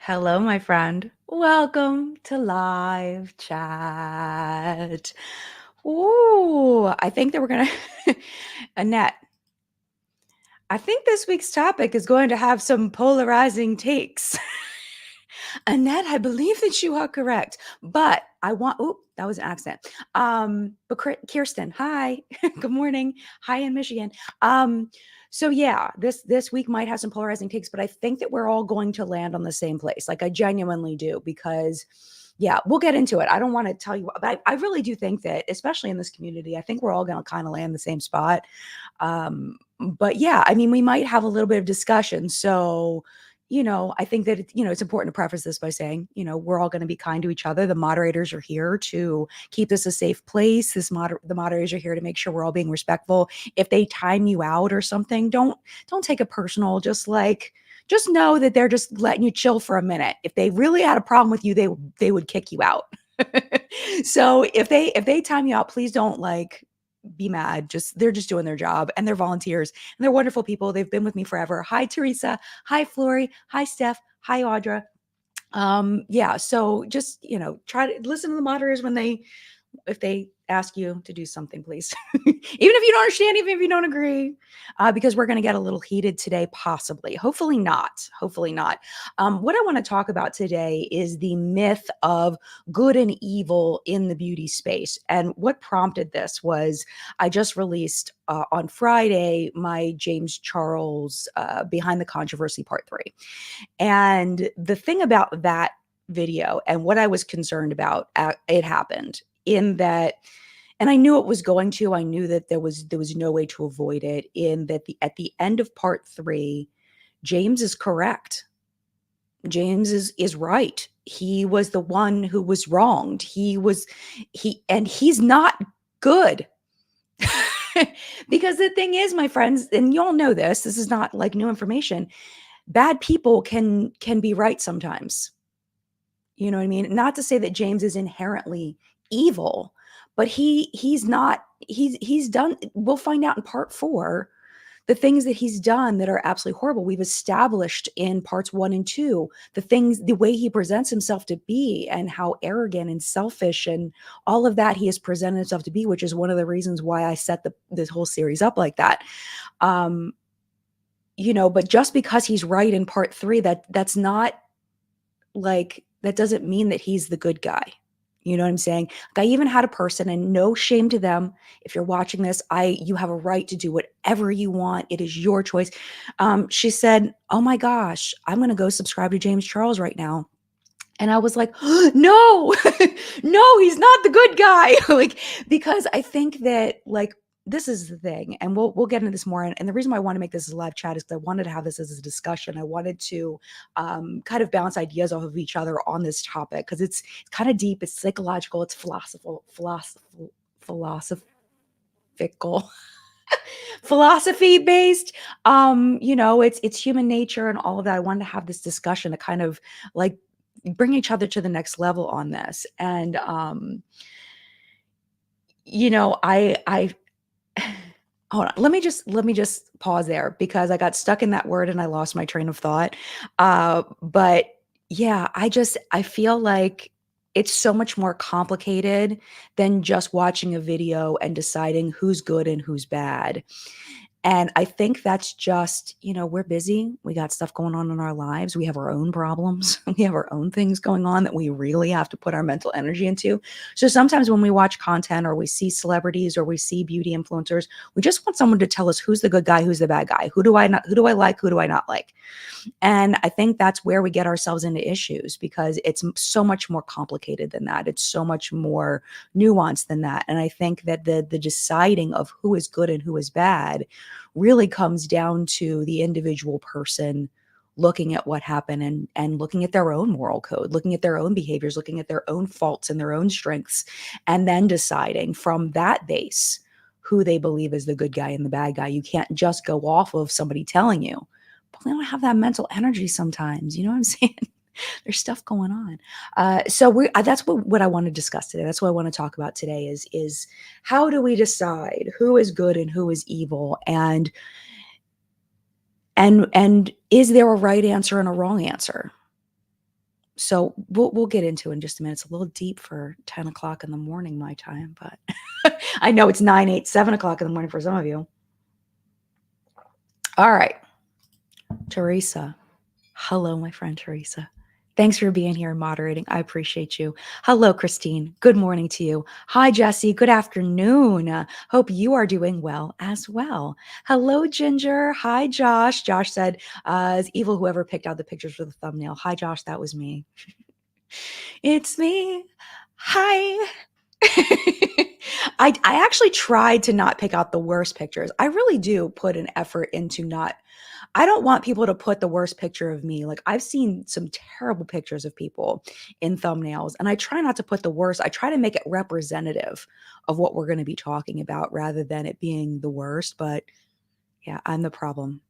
Hello, my friend. Welcome to live chat. Ooh, I think that we're gonna Annette, I think this week's topic is going to have some polarizing takes. Annette, I believe that you are correct, but that was an accent. But Kirsten, hi, good morning, hi in Michigan. So yeah, this week might have some polarizing takes, but I think that we're all going to land on the same place. Like I genuinely do, because yeah, we'll get into it. I don't want to tell you, but I really do think that, especially in this community, I think we're all going to kind of land the same spot. But yeah, I mean, we might have a little bit of discussion. So, I think that, it's important to preface this by saying, we're all going to be kind to each other. The moderators are here to keep this a safe place. The moderators are here to make sure we're all being respectful. If they time you out or something, don't take it personal. Just know that they're just letting you chill for a minute. If they really had a problem with you, they would kick you out. So if they time you out, please don't be mad. They're just doing their job, and they're volunteers, and they're wonderful people. They've been with me forever. Hi, Teresa. Hi, Flory. Hi, Steph. Hi, Audra. Yeah, so just, try to listen to the moderators if they ask you to do something, please. Even if you don't understand, even if you don't agree, because we're going to get a little heated today, possibly. Hopefully not. Hopefully not. What I want to talk about today is the myth of good and evil in the beauty space. And what prompted this was I just released on Friday my James Charles Behind the Controversy Part 3. And the thing about that video and what I was concerned about, it happened in that, and I knew it was going to. I knew that there was no way to avoid it. In that, at the end of part 3, James is correct. James is right. He was the one who was wronged. He's not good. Because the thing is, my friends, and you all know this is not like new information. Bad people can be right sometimes. You know what I mean? Not to say that James is inherently evil, but he's not. He's done. We'll find out in part 4 the things that he's done that are absolutely horrible. We've established in parts 1 and 2 the way he presents himself to be, and how arrogant and selfish and all of that he has presented himself to be, which is one of the reasons why I set this whole series up like that. But just because he's right in part 3, that's not that doesn't mean that he's the good guy. You know what I'm saying? Like, I even had a person, and no shame to them. If you're watching this, you have a right to do whatever you want. It is your choice. She said, "Oh my gosh, I'm going to go subscribe to James Charles right now." And I was like, "Oh, no, no, he's not the good guy." Because I think that this is the thing, and we'll get into this more. And the reason why I want to make this a live chat is because I wanted to have this as a discussion. I wanted to kind of bounce ideas off of each other on this topic, because it's kind of deep, it's psychological, it's philosophical, philosophy based. It's human nature and all of that. I wanted to have this discussion to kind of bring each other to the next level on this. And I hold on. Let me just pause there, because I got stuck in that word and I lost my train of thought. But yeah, I feel like it's so much more complicated than just watching a video and deciding who's good and who's bad. And I think that's just, we're busy. We got stuff going on in our lives. We have our own problems. We have our own things going on that we really have to put our mental energy into. So sometimes when we watch content, or we see celebrities, or we see beauty influencers, we just want someone to tell us who's the good guy, who's the bad guy. Who do I like? Who do I not like? And I think that's where we get ourselves into issues, because it's so much more complicated than that. It's so much more nuanced than that. And I think that the deciding of who is good and who is bad really comes down to the individual person looking at what happened, and looking at their own moral code, looking at their own behaviors, looking at their own faults and their own strengths, and then deciding from that base who they believe is the good guy and the bad guy. You can't just go off of somebody telling you. But we don't have that mental energy sometimes. You know what I'm saying? There's stuff going on. So that's what I want to discuss today. That's what I want to talk about today is how do we decide who is good and who is evil, and is there a right answer and a wrong answer? So we'll get into it in just a minute. It's a little deep for 10 o'clock in the morning, my time, but I know it's 9, 8, 7 o'clock in the morning for some of you. All right. Teresa. Hello, my friend Teresa. Thanks for being here and moderating. I appreciate you. Hello, Christine. Good morning to you. Hi, Jesse. Good afternoon. Hope you are doing well as well. Hello, Ginger. Hi, Josh. Josh said, "Is evil whoever picked out the pictures for the thumbnail." Hi, Josh. That was me. It's me. Hi. I actually tried to not pick out the worst pictures. I really do put an effort into not. I don't want people to put the worst picture of me. Like, I've seen some terrible pictures of people in thumbnails, and I try not to put the worst. I try to make it representative of what we're going to be talking about rather than it being the worst. But yeah, I'm the problem.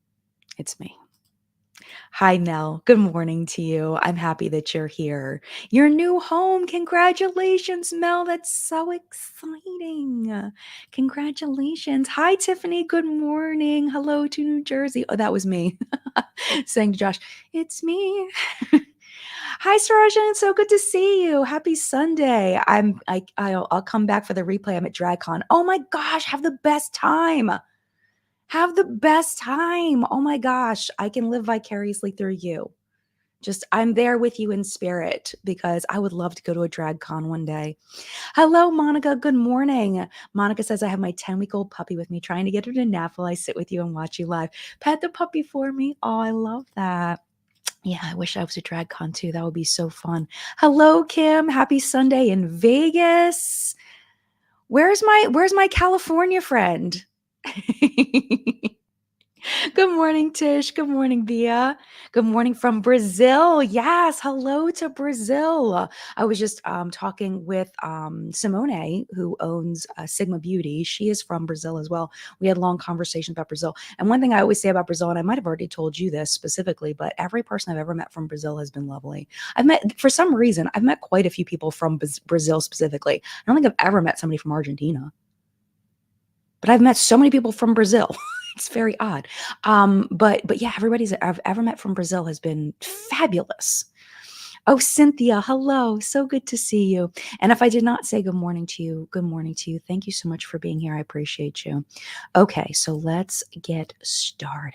It's me. Hi, Nell. Good morning to you. I'm happy that you're here. Your new home. Congratulations, Mel. That's so exciting. Congratulations. Hi, Tiffany. Good morning. Hello to New Jersey. Oh, that was me saying to Josh, it's me. Hi, Sarajan. So good to see you. Happy Sunday. I'll come back for the replay. I'm at DragCon. Oh my gosh, have the best time. Have the best time. Oh my gosh, I can live vicariously through you. Just, I'm there with you in spirit because I would love to go to a drag con one day. Hello, Monica. Good morning. Monica says, I have my 10-week-old puppy with me, trying to get her to nap while I sit with you and watch you live. Pet the puppy for me. Oh, I love that. Yeah, I wish I was a drag con too. That would be so fun. Hello, Kim. Happy Sunday in Vegas. Where's my California friend? Good morning, Tish. Good morning, Bia. Good morning from Brazil. Yes, hello to Brazil. I was just talking with Simone, who owns Sigma Beauty. She is from Brazil as well. We had long conversations about Brazil. And one thing I always say about Brazil, and I might have already told you this specifically, but every person I've ever met from Brazil has been lovely. For some reason, I've met quite a few people from Brazil specifically. I don't think I've ever met somebody from Argentina, but I've met so many people from Brazil. It's very odd. But yeah, everybody I've ever met from Brazil has been fabulous. Oh, Cynthia, hello. So good to see you. And if I did not say good morning to you, good morning to you. Thank you so much for being here. I appreciate you. Okay, so let's get started.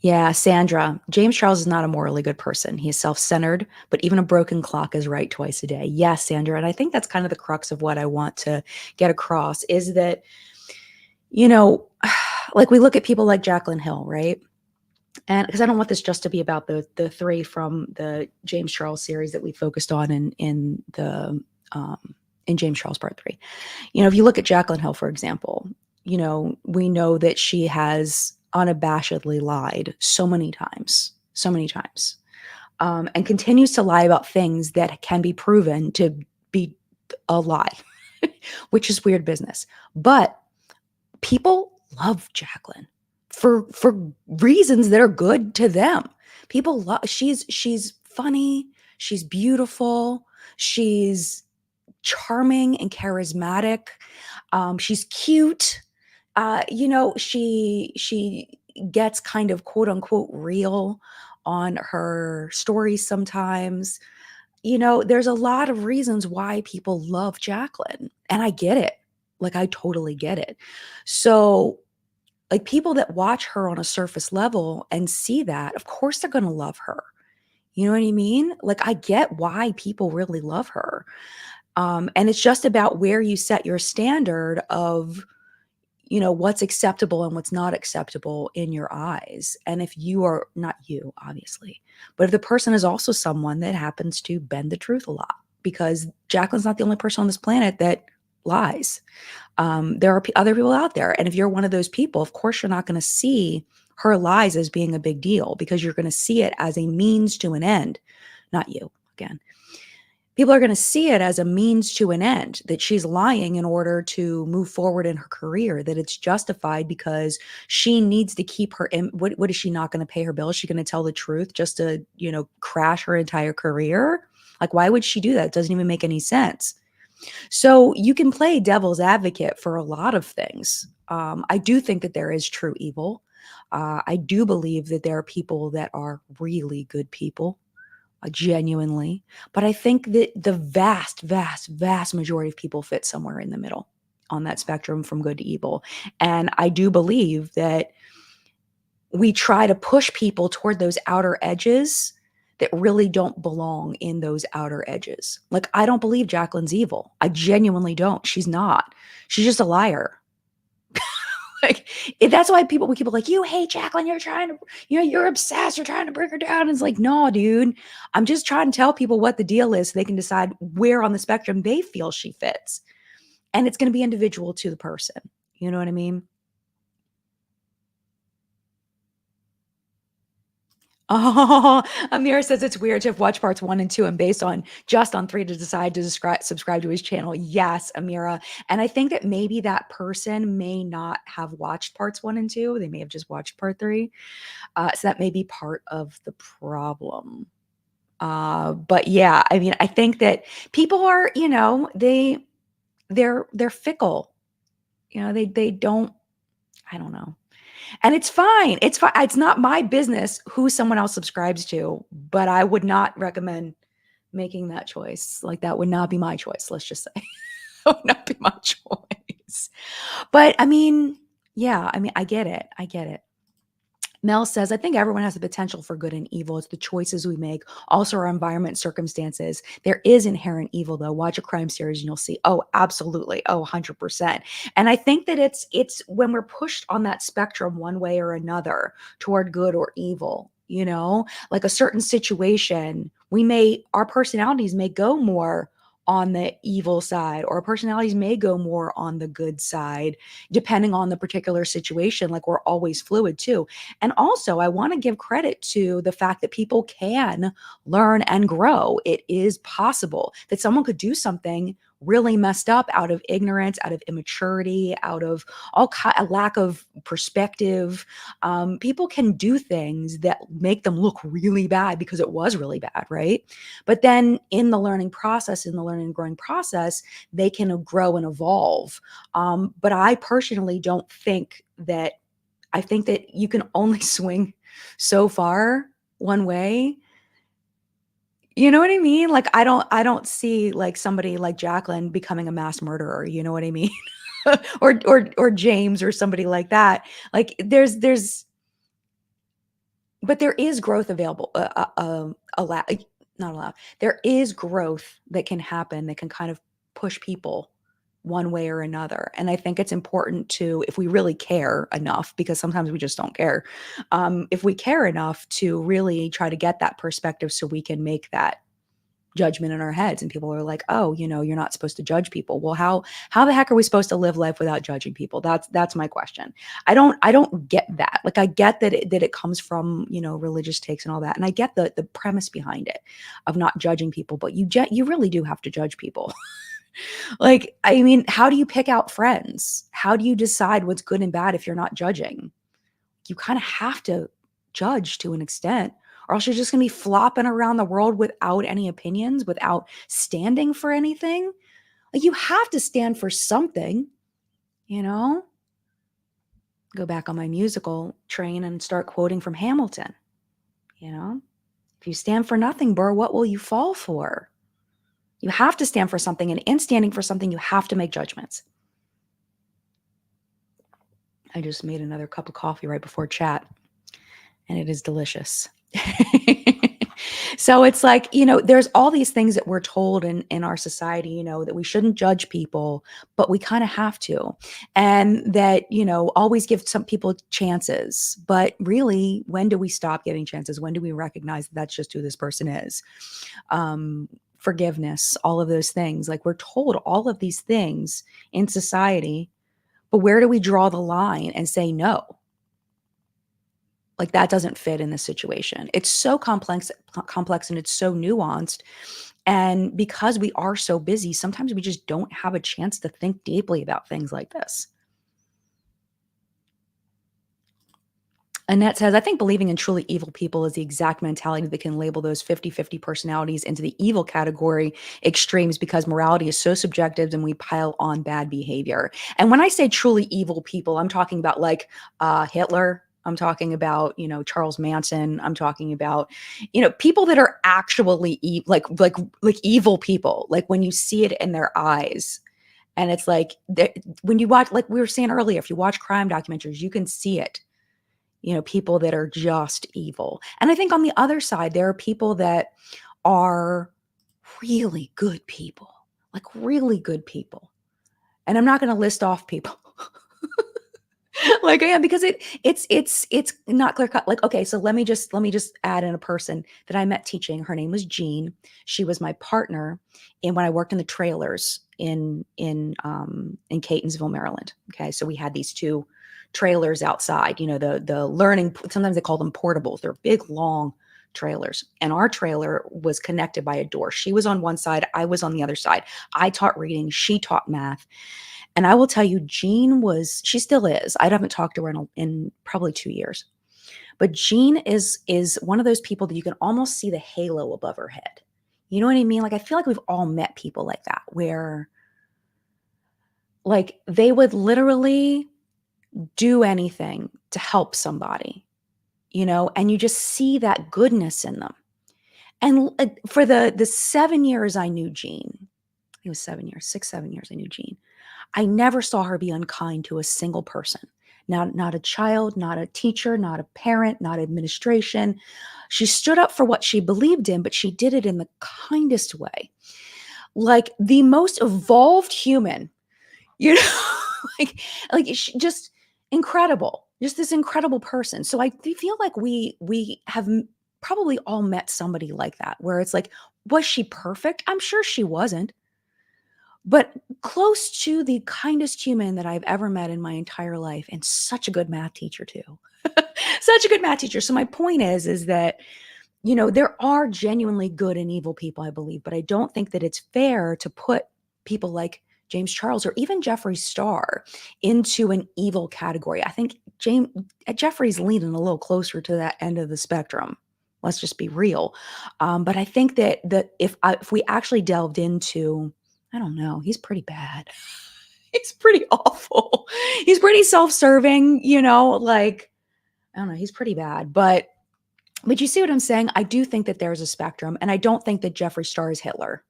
Yeah, Sandra. James Charles is not a morally good person. He is self-centered, but even a broken clock is right twice a day. Yes, Sandra. And I think that's kind of the crux of what I want to get across is that, like we look at people like Jaclyn Hill, right? And because I don't want this just to be about the three from the James Charles series that we focused on in James Charles Part 3. If you look at Jaclyn Hill, for example, we know that she has unabashedly lied so many times, and continues to lie about things that can be proven to be a lie, which is weird business. But people love Jaclyn for reasons that are good to them. People love. She's funny. She's beautiful. She's charming and charismatic. She's cute. She gets kind of quote unquote real on her stories sometimes. There's a lot of reasons why people love Jaclyn, and I get it. Like, I totally get it. So, like, people that watch her on a surface level and see that, of course they're going to love her. You know what I mean? Like, I get why people really love her. And it's just about where you set your standard of, what's acceptable and what's not acceptable in your eyes. And if you are not you, obviously, but if the person is also someone that happens to bend the truth a lot, because Jaclyn's not the only person on this planet that lies. There are other people out there. And if you're one of those people, of course, you're not going to see her lies as being a big deal because you're going to see it as a means to an end. Not you, again. People are going to see it as a means to an end, that she's lying in order to move forward in her career, that it's justified because she needs to keep her in. What is she not going to pay her bills? Is she going to tell the truth just to, crash her entire career? Like, why would she do that? It doesn't even make any sense. So you can play devil's advocate for a lot of things. I do think that there is true evil. I do believe that there are people that are really good people, genuinely, but I think that the vast, vast, vast majority of people fit somewhere in the middle on that spectrum from good to evil. And I do believe that we try to push people toward those outer edges that really don't belong in those outer edges. Like, I don't believe Jacqueline's evil. I genuinely don't. She's not. She's just a liar. Like, that's why people, when people are like, you hate Jacqueline, you're trying to, you're obsessed, you're trying to bring her down. And it's like, no, dude, I'm just trying to tell people what the deal is so they can decide where on the spectrum they feel she fits. And it's going to be individual to the person. You know what I mean? Oh, Amir says it's weird to have watched parts 1 and 2 and based on just on 3 to decide to subscribe to his channel. Yes, Amira. And I think that maybe that person may not have watched parts 1 and 2. They may have just watched part 3. So that may be part of the problem. But yeah, I mean, I think that people are, they're fickle. They don't, I don't know. And it's fine. It's fine. It's not my business who someone else subscribes to, but I would not recommend making that choice. Like, that would not be my choice. Let's just say that would not be my choice. But I mean, yeah, I mean, I get it. I get it. Mel says, I think everyone has the potential for good and evil. It's the choices we make, also our environment, circumstances. There is inherent evil, though. Watch a crime series and you'll see, oh, absolutely. Oh, 100%. And I think that it's when we're pushed on that spectrum one way or another toward good or evil, like a certain situation, our personalities may go more on the evil side, or our personalities may go more on the good side, depending on the particular situation. Like, we're always fluid too. And also, I want to give credit to the fact that people can learn and grow. It is possible that someone could do something really messed up out of ignorance, out of immaturity, out of a lack of perspective. People can do things that make them look really bad because it was really bad, right? But then in the learning process, in the learning and growing process, they can grow and evolve. But I personally don't think that I think that you can only swing so far one way. You know what I mean? Like, I don't see like somebody like Jacqueline becoming a mass murderer, you know what I mean? Or James or somebody like that. Like, there's but there is growth available, not allowed. There is growth that can happen that can kind of push people one way or another. And I think it's important to, if we really care enough, because sometimes we just don't care, if we care enough to really try to get that perspective so we can make that judgment in our heads. And people are like, oh, you're not supposed to judge people. Well, how the heck are we supposed to live life without judging people? That's my question. I don't get that. Like, I get that it comes from, religious takes and all that. And I get the premise behind it of not judging people, but you really do have to judge people. Like, I mean, how do you pick out friends? How do you decide what's good and bad if you're not judging? You kind of have to judge to an extent, or else you're just going to be flopping around the world without any opinions, without standing for anything. Like, you have to stand for something, you know? Go back on my musical train and start quoting from Hamilton, you know? If you stand for nothing, Burr, what will you fall for? You have to stand for something, and in standing for something, you have to make judgments. I just made another cup of coffee right before chat, and it is delicious. So it's like, there's all these things that we're told in our society, that we shouldn't judge people, but we kind of have to. And that, always give some people chances. But really, when do we stop giving chances? When do we recognize that that's just who this person is? Forgiveness, all of those things. Like, we're told all of these things in society, but where do we draw the line and say no? Like, that doesn't fit in this situation. It's so complex and it's so nuanced. And because we are so busy, sometimes we just don't have a chance to think deeply about things like this. Annette says, I think believing in truly evil people is the exact mentality that can label those 50-50 personalities into the evil category extremes, because morality is so subjective and we pile on bad behavior. And when I say truly evil people, I'm talking about like Hitler. I'm talking about, Charles Manson. I'm talking about, people that are actually like evil people. Like when you see it in their eyes, and it's like when you watch, like we were saying earlier, if you watch crime documentaries, you can see it. People that are just evil. And I think on the other side, there are people that are really good people, like really good people. And I'm not going to list off people like I am, because it's not clear cut. Like, okay, so let me just add in a person that I met teaching. Her name was Jean. She was my partner when I worked in the trailers in Catonsville, Maryland. Okay, so we had these two trailers outside. The learning. Sometimes they call them portables. They're big, long trailers, and our trailer was connected by a door. She was on one side, I was on the other side. I taught reading, she taught math. And I will tell you, she still is. I haven't talked to her in probably 2 years. But Jean is one of those people that you can almost see the halo above her head. You know what I mean? Like, I feel like we've all met people like that, where like they would literally do anything to help somebody, and you just see that goodness in them. And for the 7 years I knew Jean, it was 7 years, 6, 7 years I knew Jean. I never saw her be unkind to a single person. Not a child, not a teacher, not a parent, not administration. She stood up for what she believed in, but she did it in the kindest way. Like the most evolved human, you know, like she, just incredible. Just this incredible person. So I feel like we have probably all met somebody like that, where it's like, was she perfect? I'm sure she wasn't, but close to the kindest human that I've ever met in my entire life, and such a good math teacher too. Such a good math teacher. So my point is that, there are genuinely good and evil people, I believe, but I don't think that it's fair to put people like James Charles or even Jeffree Star into an evil category. I think Jeffrey's leaning a little closer to that end of the spectrum. Let's just be real. But I think that if we actually delved into, I don't know, he's pretty bad. He's pretty awful. He's pretty self-serving, like, I don't know, he's pretty bad. But you see what I'm saying? I do think that there's a spectrum, and I don't think that Jeffree Star is Hitler.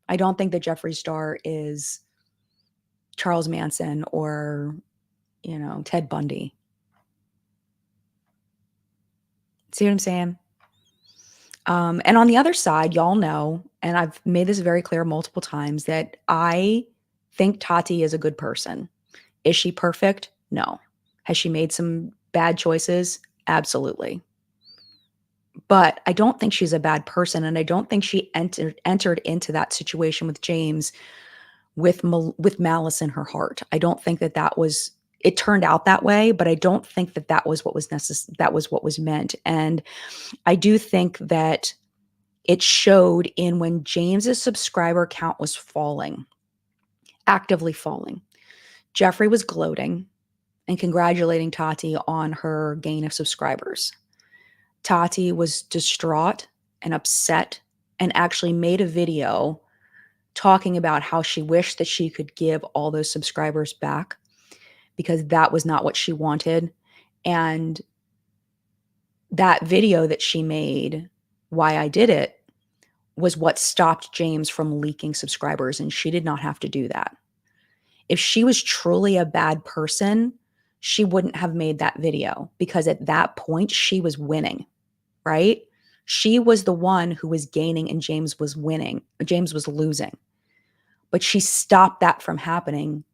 I don't think that Jeffree Star is Charles Manson or, Ted Bundy. See what I'm saying? And on the other side, y'all know, and I've made this very clear multiple times, that I think Tati is a good person. Is she perfect? No. Has she made some bad choices? Absolutely. But I don't think she's a bad person, and I don't think she entered into that situation with James with malice in her heart. I don't think that was it turned out that way, but I don't think that was what was that was what was meant. And I do think that it showed in when James's subscriber count was falling, actively falling. Jeffree was gloating and congratulating Tati on her gain of subscribers. Tati was distraught and upset and actually made a video talking about how she wished that she could give all those subscribers back, because that was not what she wanted. And that video that she made, Why I Did It, was what stopped James from leaking subscribers, and she did not have to do that. If she was truly a bad person, she wouldn't have made that video, because at that point she was winning, right? She was the one who was gaining and James was winning. James was losing. But she stopped that from happening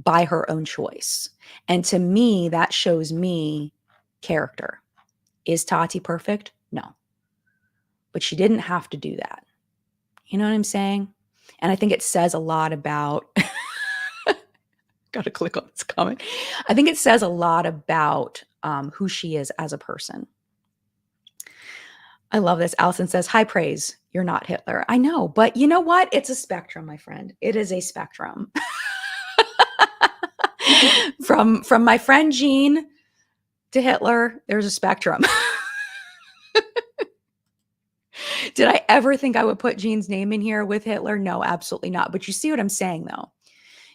by her own choice. And to me, that shows me character. Is Tati perfect? No. But she didn't have to do that. You know what I'm saying? And I think it says a lot about gotta click on this comment. I think it says a lot about who she is as a person. I love this. Allison says, high praise. You're not Hitler. I know, but you know what? It's a spectrum, my friend. It is a spectrum. From my friend Jean to Hitler, there's a spectrum. Did I ever think I would put Jean's name in here with Hitler? No, absolutely not. But you see what I'm saying, though.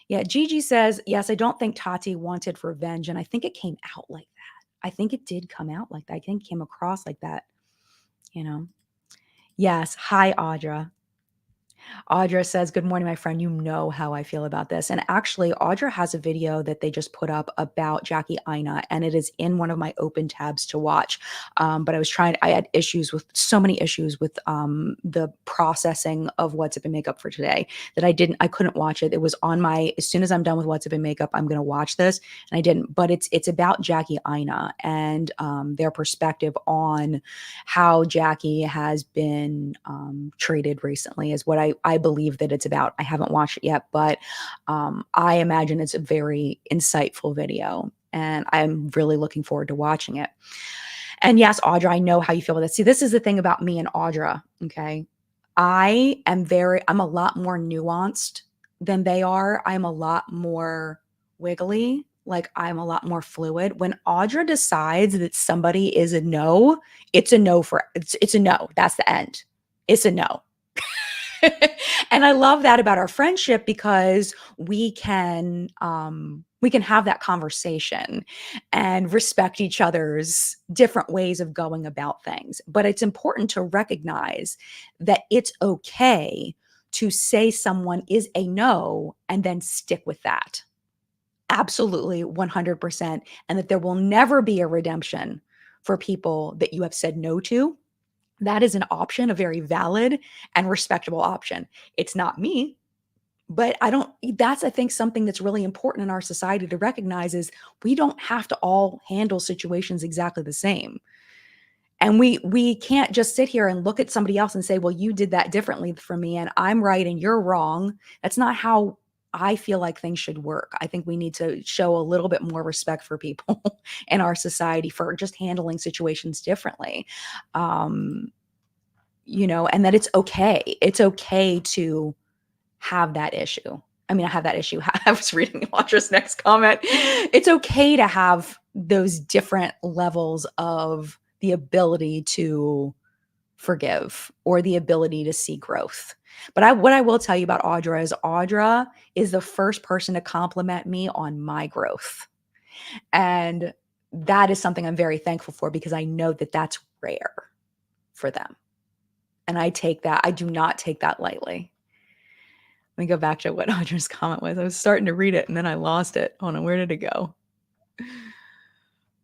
Yeah, Gigi says, yes, I don't think Tati wanted revenge, and I think it came out like that. I think it did come out like that. I think it came across like that, you know? Yes. Hi, Audra. Audra says, "Good morning, my friend. You know how I feel about this." And actually, Audra has a video that they just put up about Jackie Ina, and it is in one of my open tabs to watch. But I had issues with so many issues with the processing of What's Up in Makeup for today that I couldn't watch it. It was on my, as soon as I'm done with What's Up in Makeup, I'm going to watch this. And I didn't, but it's about Jackie Ina and their perspective on how Jackie has been treated recently is what I believe that it's about. I haven't watched it yet, but I imagine it's a very insightful video, and I'm really looking forward to watching it. And yes, Audra, I know how you feel about this. See, this is the thing about me and Audra, okay? I'm a lot more nuanced than they are. I'm a lot more wiggly. Like I'm a lot more fluid. When Audra decides that somebody is a no, it's a no it's a no. That's the end. It's a no. And I love that about our friendship because we can have that conversation and respect each other's different ways of going about things. But it's important to recognize that it's okay to say someone is a no and then stick with that. Absolutely 100%. And that there will never be a redemption for people that you have said no to. That is an option, a very valid and respectable option. It's not me, but that's, I think, something that's really important in our society to recognize is we don't have to all handle situations exactly the same. And we can't just sit here and look at somebody else and say, well, you did that differently from me and I'm right and you're wrong. That's not how I feel like things should work. I think we need to show a little bit more respect for people in our society for just handling situations differently. Um, and that it's okay. It's okay to have that issue. I mean, I have that issue. I was reading Audra's next comment. It's okay to have those different levels of the ability to forgive or the ability to see growth. But what I will tell you about Audra is the first person to compliment me on my growth. And that is something I'm very thankful for because I know that that's rare for them. And I do not take that lightly. Let me go back to what Audra's comment was. I was starting to read it and then I lost it. Hold on, where did it go?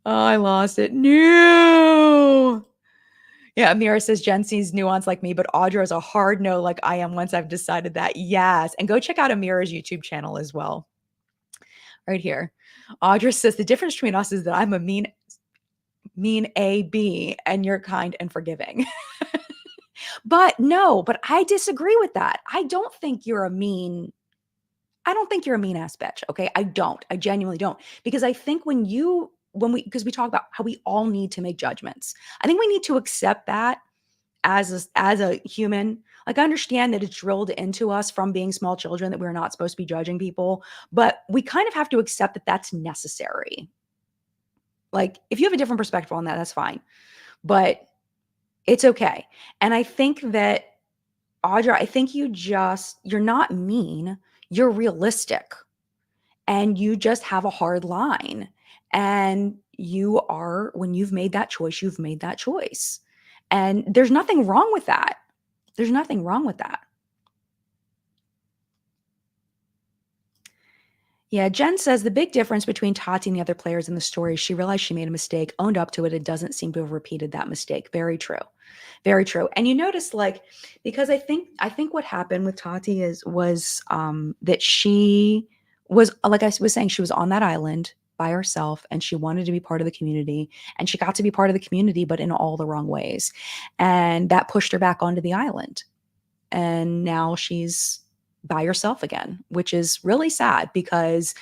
Oh, I lost it. No. Yeah, Amira says Jen sees nuance like me, but Audra is a hard no like I am once I've decided that. Yes. And go check out Amira's YouTube channel as well. Right here. Audra says the difference between us is that I'm a mean A, B, and you're kind and forgiving. But I disagree with that. I don't think you're a mean ass bitch. Okay. I don't. I genuinely don't. Because I think because we talk about how we all need to make judgments. I think we need to accept that as a human. Like I understand that it's drilled into us from being small children that we're not supposed to be judging people, but we kind of have to accept that that's necessary. Like if you have a different perspective on that, that's fine. But it's okay. And I think that Audra, I think you're not mean, you're realistic and you just have a hard line. And when you've made that choice, you've made that choice. And there's nothing wrong with that. There's nothing wrong with that. Yeah, Jen says the big difference between Tati and the other players in the story is she realized she made a mistake, owned up to it, and doesn't seem to have repeated that mistake. Very true. Very true. And you notice because I think what happened with Tati was that she was, like I was saying, she was on that island by herself and she wanted to be part of the community and she got to be part of the community, but in all the wrong ways. And that pushed her back onto the island. And now she's by herself again, which is really sad because,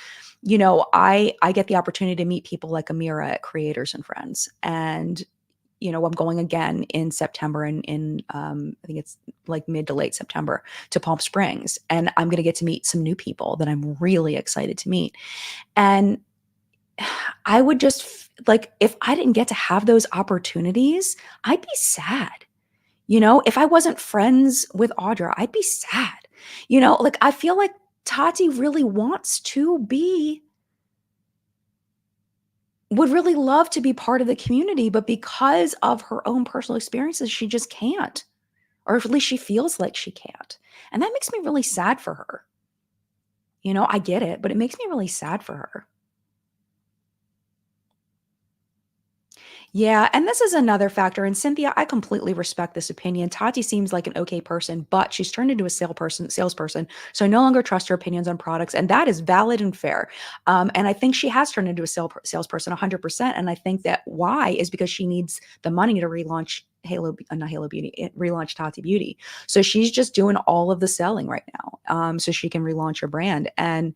I get the opportunity to meet people like Amira at Creators and Friends. And, I'm going again in September in I think it's like mid to late September to Palm Springs. And I'm going to get to meet some new people that I'm really excited to meet. And I would just if I didn't get to have those opportunities, I'd be sad. If I wasn't friends with Audra, I'd be sad. I feel like Tati really wants to be would really love to be part of the community, but because of her own personal experiences, she just can't, or at least she feels like she can't. And that makes me really sad for her. I get it, but it makes me really sad for her. Yeah, and this is another factor. And Cynthia, I completely respect this opinion. Tati seems like an okay person, but she's turned into a salesperson. So I no longer trust her opinions on products, and that is valid and fair. And I think she has turned into a salesperson 100%. And I think that why is because she needs the money to relaunch not Halo Beauty, relaunch Tati Beauty. So she's just doing all of the selling right now, so she can relaunch her brand. And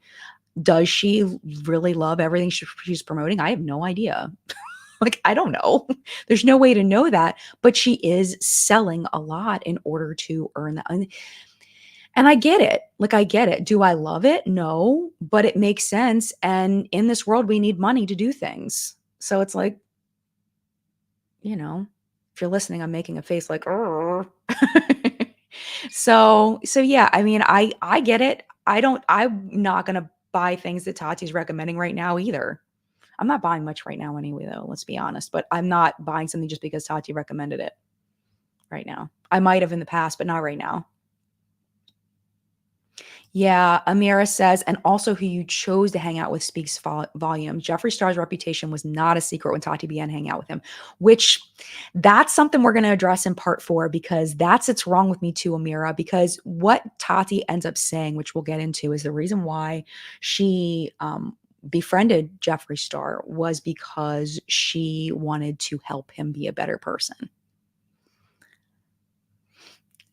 does she really love everything she's promoting? I have no idea. Like, I don't know. There's no way to know that, but she is selling a lot in order to earn that. And I get it. Like, I get it. Do I love it? No, but it makes sense. And in this world, we need money to do things. So it's like, if you're listening, I'm making a face like, oh. So yeah, I mean, I get it. I'm not gonna buy things that Tati's recommending right now either. I'm not buying much right now anyway, though, let's be honest, but I'm not buying something just because Tati recommended it right now. I might have in the past, but not right now. Yeah, Amira says, and also who you chose to hang out with speaks volumes. Jeffree Star's reputation was not a secret when Tati began hanging out with him, which that's something we're going to address in part 4 because that's what's wrong with me too, Amira, because what Tati ends up saying, which we'll get into, is the reason why she befriended Jeffree Star was because she wanted to help him be a better person.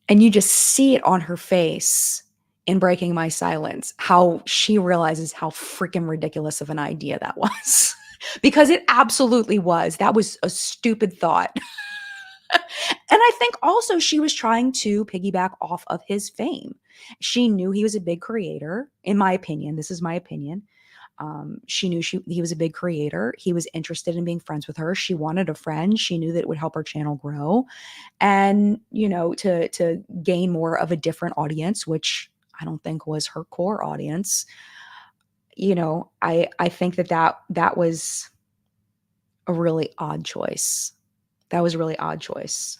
And you just see it on her face in Breaking My Silence, how she realizes how freaking ridiculous of an idea that was. Because it absolutely was. That was a stupid thought. And I think also she was trying to piggyback off of his fame. She knew he was a big creator, in my opinion. This is my opinion. She knew he was a big creator. He was interested in being friends with her. She wanted a friend. She knew that it would help her channel grow, and to gain more of a different audience, which I don't think was her core audience. I think that was a really odd choice. That was a really odd choice.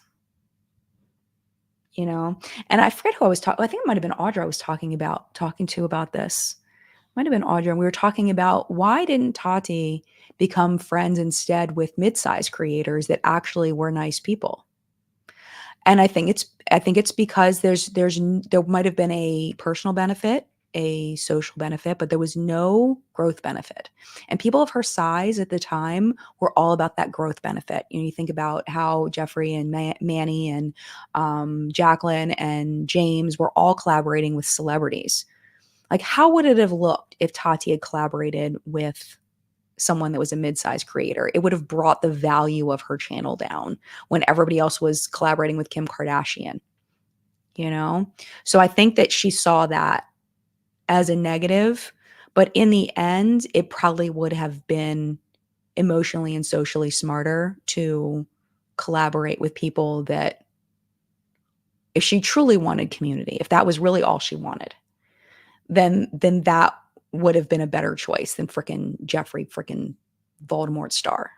And I forget who I was talking. I think it might have been Audra I was talking to about this. Might have been Audra, and we were talking about why didn't Tati become friends instead with mid-sized creators that actually were nice people? And I think it's because there might have been a personal benefit, a social benefit, but there was no growth benefit. And people of her size at the time were all about that growth benefit. You think about how Jeffree and Manny and Jacqueline and James were all collaborating with celebrities. Like, how would it have looked if Tati had collaborated with someone that was a mid-sized creator? It would have brought the value of her channel down when everybody else was collaborating with Kim Kardashian, you know? So I think that she saw that as a negative, but in the end, it probably would have been emotionally and socially smarter to collaborate with people that, if she truly wanted community, if that was really all she wanted, then that would have been a better choice than frickin' Jeffree frickin' Voldemort Star.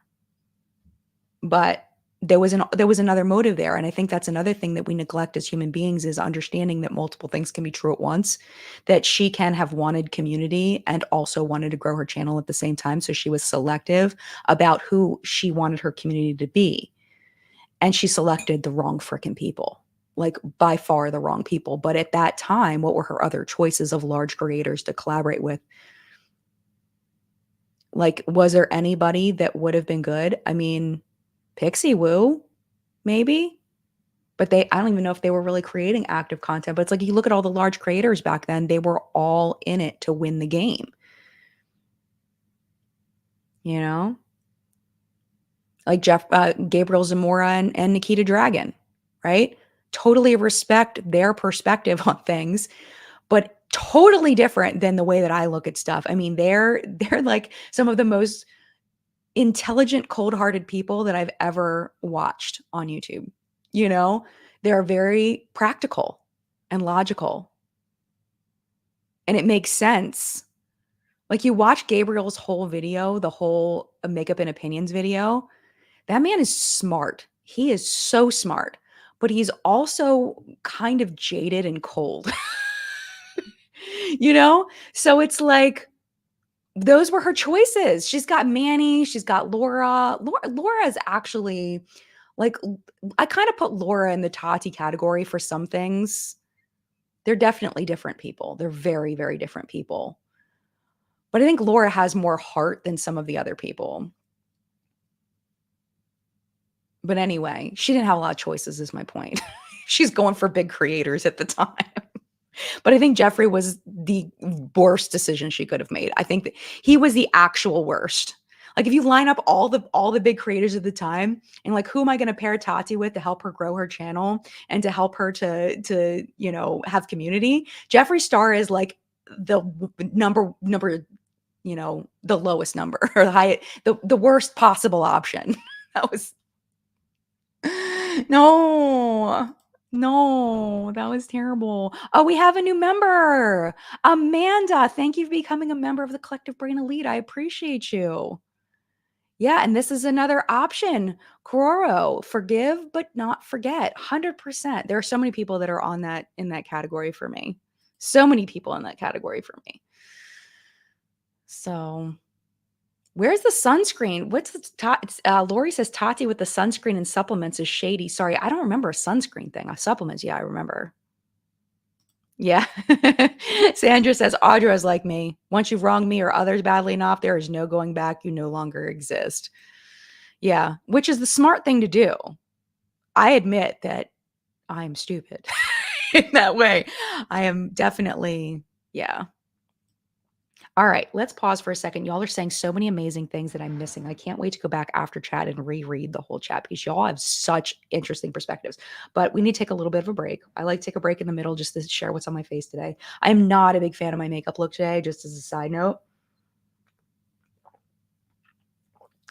But there was another motive there, and I think that's another thing that we neglect as human beings is understanding that multiple things can be true at once, that she can have wanted community and also wanted to grow her channel at the same time, so she was selective about who she wanted her community to be, and she selected the wrong frickin' people. Like, by far the wrong people. But at that time, what were her other choices of large creators to collaborate with? Like, was there anybody that would have been good? I mean, Pixie Woo, maybe, but I don't even know if they were really creating active content. But it's like, you look at all the large creators back then, they were all in it to win the game, you know? Like Gabriel Zamora and Nikita Dragon, right? Totally respect their perspective on things, but totally different than the way that I look at stuff. I mean, they're like some of the most intelligent, cold-hearted people that I've ever watched on YouTube. You know, they're very practical and logical, and it makes sense. Like, you watch Gabriel's whole video, the whole makeup and opinions video, that man is smart. He is so smart, but he's also kind of jaded and cold. You know? So it's like those were her choices. She's got Manny, she's got Laura. Laura is actually like I kind of put Laura in the Tati category for some things. They're definitely different people. They're very, very different people. But I think Laura has more heart than some of the other people. But anyway, she didn't have a lot of choices, is my point. She's going for big creators at the time. But I think Jeffree was the worst decision she could have made. I think that he was the actual worst. Like, if you line up all the big creators of the time and like, who am I going to pair Tati with to help her grow her channel and to help her to have community? Jeffree Star is like the number, the lowest number or the worst possible option. That was no. No, that was terrible. Oh, we have a new member. Amanda, thank you for becoming a member of the Collective Brain Elite. I appreciate you. Yeah, and this is another option. Kororo, forgive but not forget. 100%. There are so many people that are on that in that category for me. So many people in that category for me. So, where's the sunscreen? What's the Lori says Tati with the sunscreen and supplements is shady. Sorry, I don't remember a sunscreen thing. Supplements, yeah, I remember. Yeah. Sandra says Audra's like me. Once you've wronged me or others badly enough, there is no going back. You no longer exist. Yeah, which is the smart thing to do. I admit that I'm stupid in that way. I am definitely, yeah. All right, let's pause for a second. Y'all are saying so many amazing things that I'm missing. I can't wait to go back after chat and reread the whole chat piece. Y'all have such interesting perspectives, but we need to take a little bit of a break. I like to take a break in the middle just to share what's on my face today. I am not a big fan of my makeup look today, just as a side note.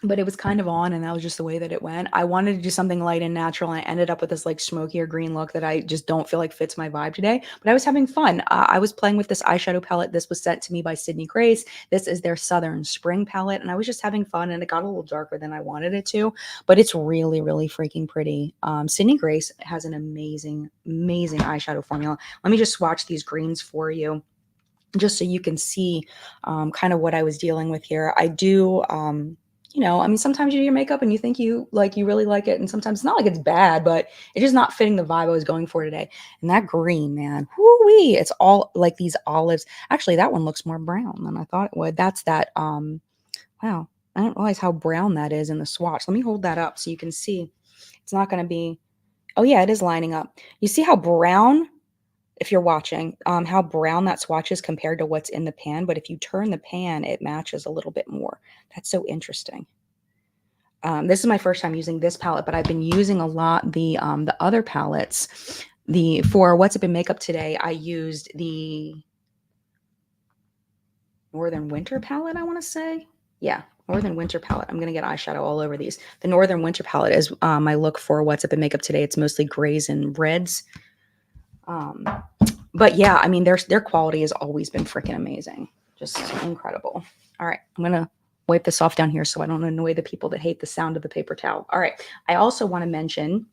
But it was kind of on, and that was just the way that it went. I wanted to do something light and natural, and I ended up with this like smokier green look that I just don't feel like fits my vibe today. But I was having fun. I was playing with this eyeshadow palette. This was sent to me by Sydney Grace. This is their Southern Spring palette, and I was just having fun. And it got a little darker than I wanted it to, but it's really, really freaking pretty. Sydney Grace has an amazing, amazing eyeshadow formula. Let me just swatch these greens for you, just so you can see kind of what I was dealing with here. I do. I mean, sometimes you do your makeup and you think you really like it, and sometimes it's not like it's bad, but it's just not fitting the vibe I was going for today. And that green, man, whoo-wee, it's all like these olives. Actually, that one looks more brown than I thought it would. That's that. Wow, I didn't realize how brown that is in the swatch. Let me hold that up so you can see. It's not going to be. Oh yeah, it is lining up. You see how brown, if you're watching, how brown that swatch is compared to what's in the pan. But if you turn the pan, it matches a little bit more. That's so interesting. This is my first time using this palette, but I've been using a lot the other palettes. For What's Up in Makeup today, I used the Northern Winter palette, I want to say. Yeah, Northern Winter palette. I'm going to get eyeshadow all over these. The Northern Winter palette is my look for What's Up in Makeup today. It's mostly grays and reds. But yeah, I mean, their quality has always been freaking amazing. Just incredible. All right, I'm going to wipe this off down here so I don't annoy the people that hate the sound of the paper towel. All right, I also want to mention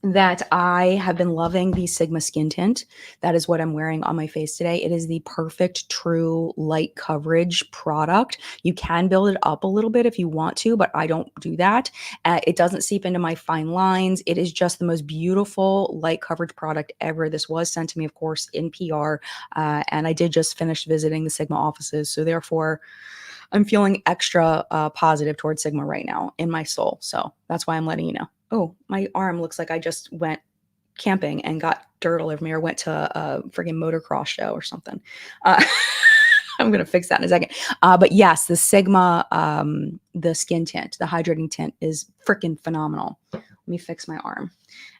that I have been loving the Sigma Skin Tint. That is what I'm wearing on my face today. It is the perfect true light coverage product. You can build it up a little bit if you want to, but I don't do that. It doesn't seep into my fine lines. It is just the most beautiful light coverage product ever. This was sent to me, of course, in PR, and I did just finish visiting the Sigma offices. So therefore, I'm feeling extra positive towards Sigma right now in my soul. So that's why I'm letting you know. Oh, my arm looks like I just went camping and got dirt all over me, or went to a friggin' motocross show or something. I'm going to fix that in a second. But yes, the Sigma, the skin tint, the hydrating tint is freaking phenomenal. Let me fix my arm.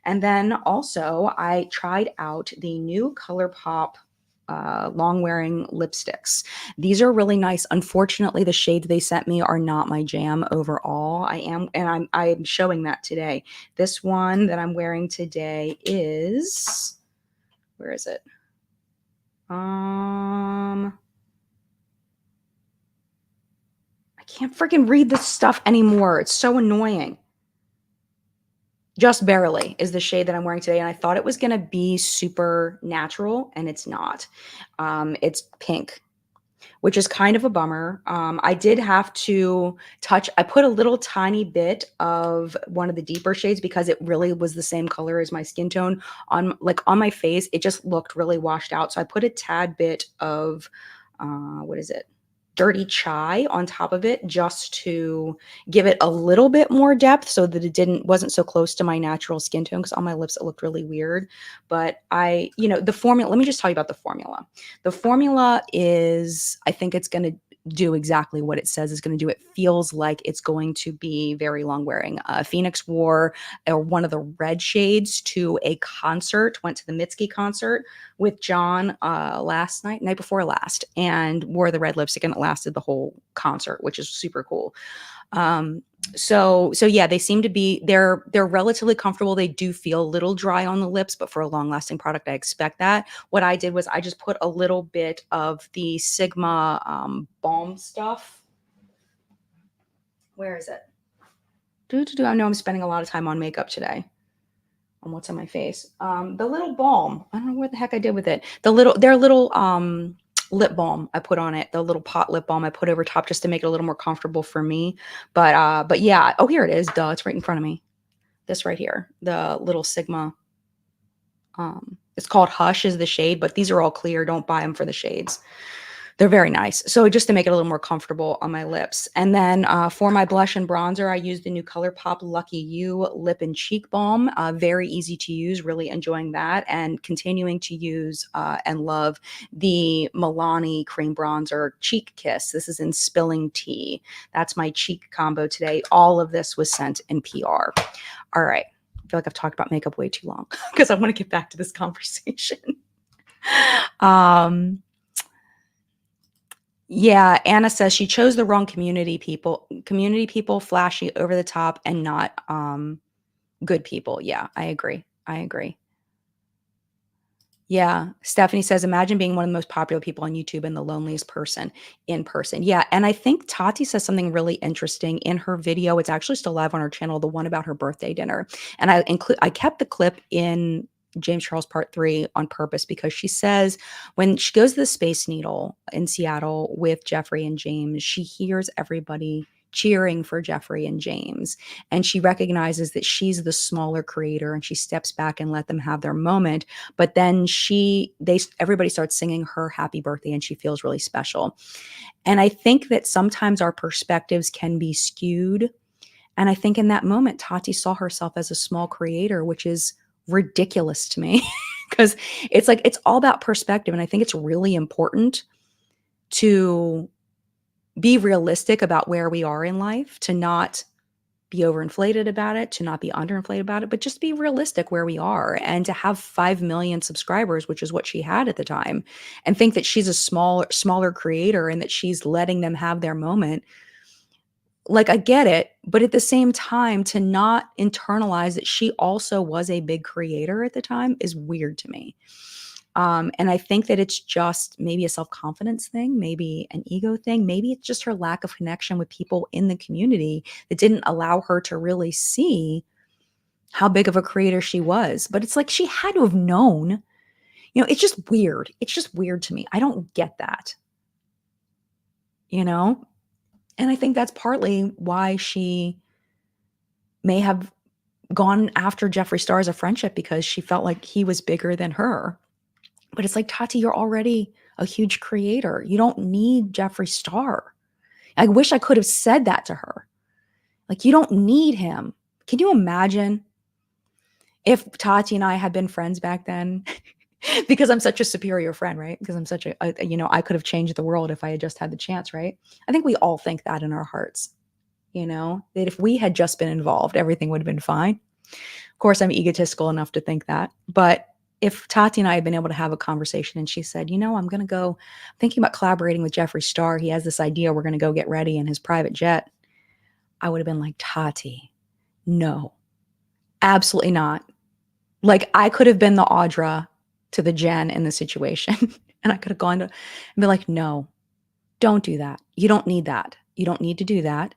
And then also I tried out the new ColourPop long wearing lipsticks. These are really nice. Unfortunately, the shades they sent me are not my jam overall. I'm showing that today. This one that I'm wearing today is, where is it? Can't freaking read this stuff anymore. It's so annoying. Just Barely is the shade that I'm wearing today, and I thought it was gonna be super natural, and it's not. It's pink, which is kind of a bummer. I did have to I put a little tiny bit of one of the deeper shades because it really was the same color as my skin tone on my face. It just looked really washed out. So I put a tad bit of, what is it? Dirty chai on top of it just to give it a little bit more depth so that it wasn't so close to my natural skin tone, because on my lips it looked really weird. But the formula, let me just tell you about the formula. The formula is, I think it's going to do exactly what it says it's going to do. It feels like it's going to be very long wearing. Phoenix wore one of the red shades to a concert, went to the Mitski concert with John night before last, and wore the red lipstick, and it lasted the whole concert, which is super cool. So yeah, they seem to be, they're relatively comfortable. They do feel a little dry on the lips, but for a long lasting product, I expect that. What I did was I just put a little bit of the Sigma balm stuff. Where is it? I know I'm spending a lot of time on makeup today, on what's on my face. The little balm. I don't know what the heck I did with it. Their little lip balm I put on it, the little pot lip balm I put over top just to make it a little more comfortable for me. But yeah, oh, here it is. Duh, it's right in front of me. This right here, the little Sigma. It's called Hush is the shade, but these are all clear. Don't buy them for the shades. They're very nice. So just to make it a little more comfortable on my lips. And then for my blush and bronzer, I used the new ColourPop Lucky You Lip and Cheek Balm. Very easy to use, really enjoying that. And continuing to use and love the Milani Cream Bronzer Cheek Kiss. This is in Spilling Tea. That's my cheek combo today. All of this was sent in PR. All right. I feel like I've talked about makeup way too long because I want to get back to this conversation. Yeah, Anna says she chose the wrong community people. Community people, flashy, over the top, and not good people. Yeah, I agree. I agree. Yeah, Stephanie says, imagine being one of the most popular people on YouTube and the loneliest person in person. Yeah, and I think Tati says something really interesting in her video. It's actually still live on her channel, the one about her birthday dinner. And I kept the clip in James Charles Part 3 on purpose because she says when she goes to the Space Needle in Seattle with Jeffrey and James, she hears everybody cheering for Jeffrey and James, and she recognizes that she's the smaller creator, and she steps back and let them have their moment. But then everybody starts singing her happy birthday, and she feels really special. And I think that sometimes our perspectives can be skewed. And I think in that moment, Tati saw herself as a small creator, which is ridiculous to me because it's like, it's all about perspective. And I think it's really important to be realistic about where we are in life, to not be overinflated about it, to not be underinflated about it, but just be realistic where we are, and to have 5 million subscribers, which is what she had at the time, and think that she's a smaller creator and that she's letting them have their moment. Like, I get it, but at the same time, to not internalize that she also was a big creator at the time is weird to me. And I think that it's just maybe a self-confidence thing, maybe an ego thing, maybe it's just her lack of connection with people in the community that didn't allow her to really see how big of a creator she was. But it's like she had to have known. It's just weird. It's just weird to me. I don't get that. you know? And I think that's partly why she may have gone after Jeffree Star as a friendship, because she felt like he was bigger than her. But it's like, Tati, you're already a huge creator. You don't need Jeffree Star. I wish I could have said that to her. Like, you don't need him. Can you imagine if Tati and I had been friends back then? Because I'm such a superior friend, right? Because I'm such I could have changed the world if I had just had the chance, right? I think we all think that in our hearts, that if we had just been involved, everything would have been fine. Of course, I'm egotistical enough to think that. But if Tati and I had been able to have a conversation and she said, I'm going to go thinking about collaborating with Jeffree Star. He has this idea. We're going to go get ready in his private jet. I would have been like, Tati, no, absolutely not. Like, I could have been the Audra to the Jen in the situation. And I could have gone to and be like, no, don't do that. You don't need that. You don't need to do that.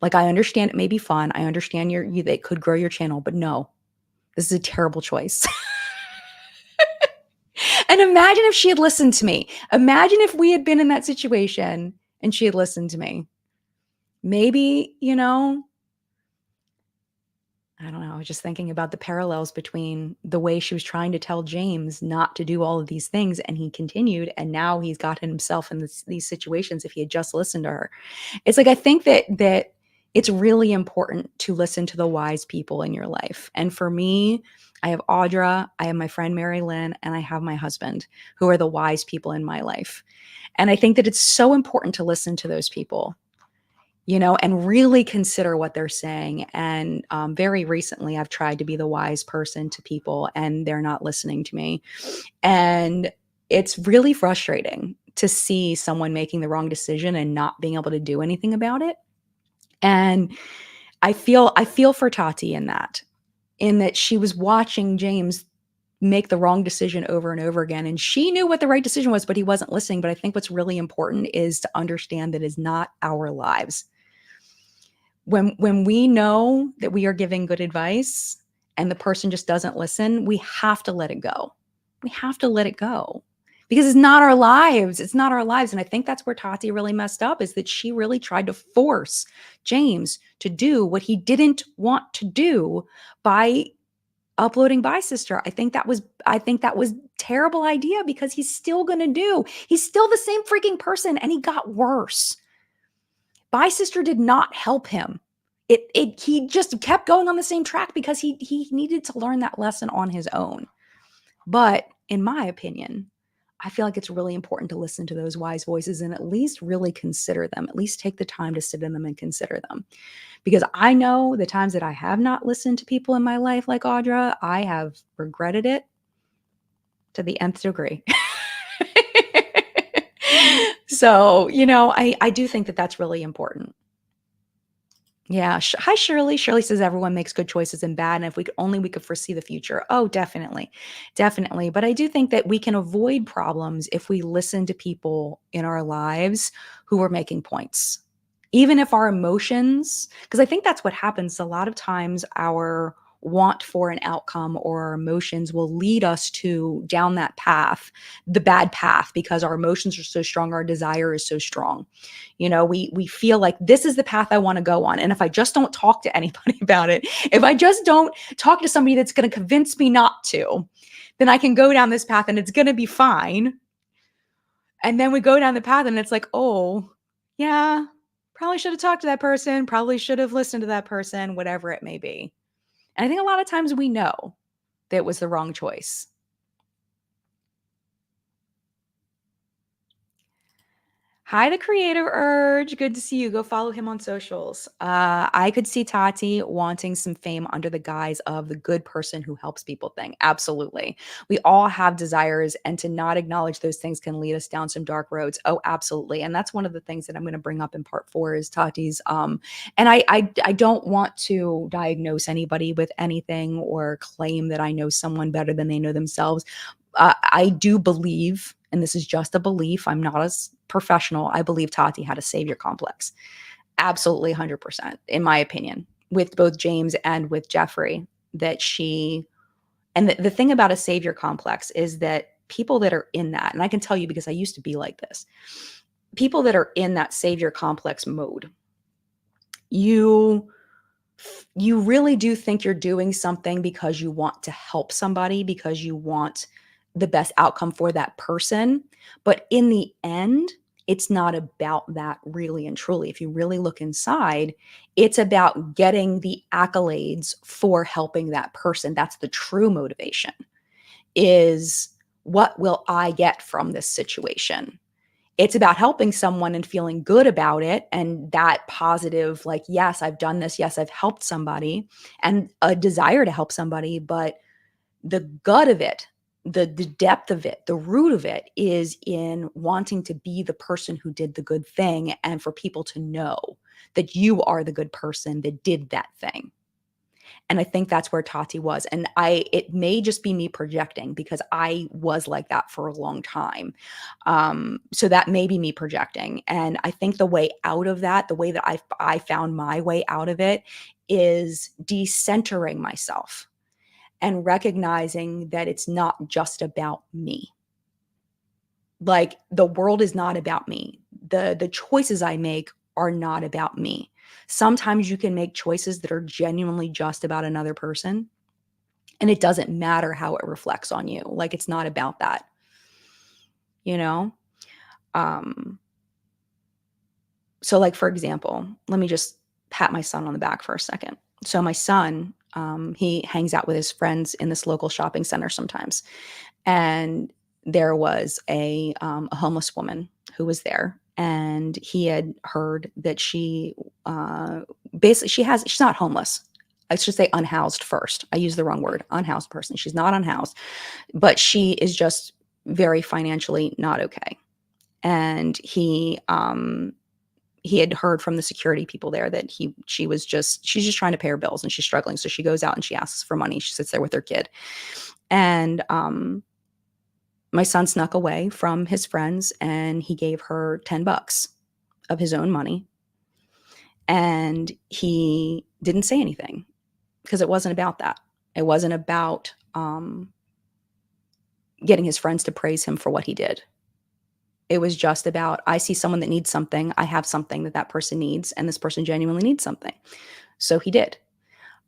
Like, I understand it may be fun. I understand it could grow your channel, but no, this is a terrible choice. And imagine if she had listened to me. Imagine if we had been in that situation and she had listened to me. Maybe, I don't know, I was just thinking about the parallels between the way she was trying to tell James not to do all of these things, and he continued, and now he's gotten himself in these situations if he had just listened to her. It's like, I think that it's really important to listen to the wise people in your life. And for me, I have Audra, I have my friend Mary Lynn, and I have my husband, who are the wise people in my life. And I think that it's so important to listen to those people, and really consider what they're saying. And very recently, I've tried to be the wise person to people, and they're not listening to me. And it's really frustrating to see someone making the wrong decision and not being able to do anything about it. And I feel for Tati in that she was watching James make the wrong decision over and over again. And she knew what the right decision was, but he wasn't listening. But I think what's really important is to understand that it's not our lives. When we know that we are giving good advice and the person just doesn't listen, we have to let it go. We have to let it go because it's not our lives. It's not our lives. And I think that's where Tati really messed up, is that she really tried to force James to do what he didn't want to do by uploading Bye Sister. I think that was terrible idea, because he's still the same freaking person, and he got worse. Bye Sister did not help him. He just kept going on the same track because he needed to learn that lesson on his own. But in my opinion, I feel like it's really important to listen to those wise voices and at least really consider them, at least take the time to sit in them and consider them. Because I know the times that I have not listened to people in my life like Audra, I have regretted it to the nth degree. So, I do think that that's really important. Yeah. Hi, Shirley. Shirley says everyone makes good choices and bad. And if we could foresee the future. Oh, definitely. Definitely. But I do think that we can avoid problems if we listen to people in our lives who are making points. Even if our emotions, because I think that's what happens a lot of times, our want for an outcome or our emotions will lead us to down that path, the bad path, because our emotions are so strong, our desire is so strong. We feel like this is the path I want to go on. And if I just don't talk to anybody about it, if I just don't talk to somebody that's going to convince me not to, then I can go down this path and it's going to be fine. And then we go down the path and it's like, oh, yeah, probably should have talked to that person, probably should have listened to that person, whatever it may be. And I think a lot of times we know that it was the wrong choice. Hi, the creative urge. Good to see you. Go follow him on socials. I could see Tati wanting some fame under the guise of the good person who helps people thing. Absolutely. We all have desires, and to not acknowledge those things can lead us down some dark roads. Oh, absolutely. And that's one of the things that I'm going to bring up in part 4 is Tati's. And I don't want to diagnose anybody with anything or claim that I know someone better than they know themselves. I do believe, and this is just a belief, I'm not as professional, I believe Tati had a savior complex. Absolutely 100%, in my opinion, with both James and with Jeffrey, and the thing about a savior complex is that people that are in that, and I can tell you because I used to be like this, people that are in that savior complex mode, you really do think you're doing something because you want to help somebody, because you want the best outcome for that person. But in the end, it's not about that really and truly. If you really look inside, it's about getting the accolades for helping that person. That's the true motivation, is what will I get from this situation? It's about helping someone and feeling good about it, and that positive, like, yes, I've done this. Yes, I've helped somebody, and a desire to help somebody. But the gut of it, the depth of it, the root of it is in wanting to be the person who did the good thing, and for people to know that you are the good person that did that thing. And I think that's where Tati was. And it may just be me projecting because I was like that for a long time. So that may be me projecting. And I think the way out of that, the way that I found my way out of it is decentering myself and recognizing that it's not just about me. Like the world is not about me. The choices I make are not about me. Sometimes you can make choices that are genuinely just about another person, and it doesn't matter how it reflects on you. Like it's not about that, you know? Um so like for example, let me just pat my son on the back for a second. So my son, he hangs out with his friends in this local shopping center sometimes. And there was a homeless woman who was there, and he had heard that she basically she's not homeless. I should say unhoused first. I used the wrong word. Unhoused person. She's not unhoused, but she is just very financially not okay. And he had heard from the security people there that she's just trying to pay her bills and she's struggling. So she goes out and she asks for money. She sits there with her kid. And my son snuck away from his friends and he gave her $10 of his own money. And he didn't say anything because it wasn't about that. It wasn't about getting his friends to praise him for what he did. It was just about, I see someone that needs something. I have something that person needs, and this person genuinely needs something. So he did.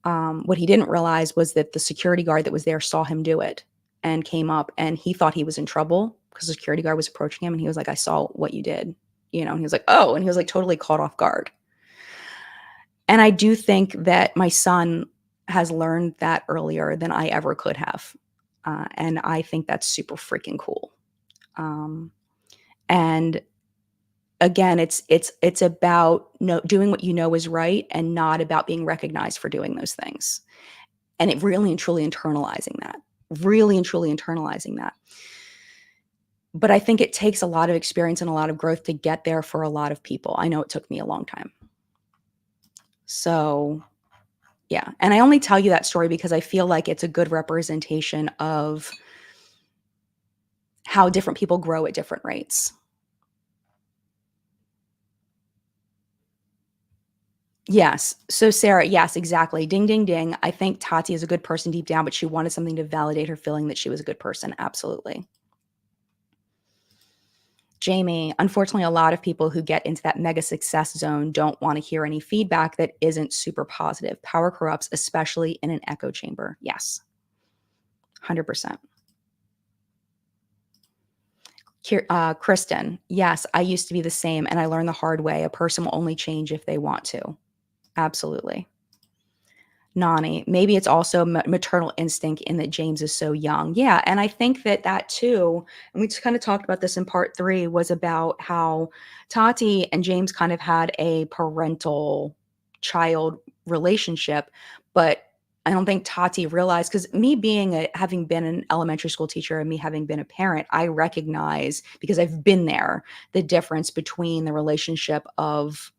What he didn't realize was that the security guard that was there saw him do it and came up, and he thought he was in trouble because the security guard was approaching him, and he was like, I saw what you did, and he was like, oh, and he was like totally caught off guard. And I do think that my son has learned that earlier than I ever could have. And I think that's super freaking cool. And again, it's about doing what you know is right and not about being recognized for doing those things. And it really and truly internalizing that. Really and truly internalizing that. But I think it takes a lot of experience and a lot of growth to get there for a lot of people. I know it took me a long time. So, yeah. And I only tell you that story because I feel like it's a good representation of how different people grow at different rates. Yes. So Sarah, yes, exactly. Ding, ding, ding. I think Tati is a good person deep down, but she wanted something to validate her feeling that she was a good person. Absolutely. Jamie, unfortunately, a lot of people who get into that mega success zone don't want to hear any feedback that isn't super positive. Power corrupts, especially in an echo chamber. Yes. 100%. Kristen, yes, I used to be the same, and I learned the hard way. A person will only change if they want to. Absolutely. Nani, maybe it's also maternal instinct in that James is so young. Yeah, and I think that too, and we just kind of talked about this in part 3, was about how Tati and James kind of had a parental child relationship, but I don't think Tati realized, because me having been an elementary school teacher and me having been a parent, I recognize, because I've been there, the difference between the relationship of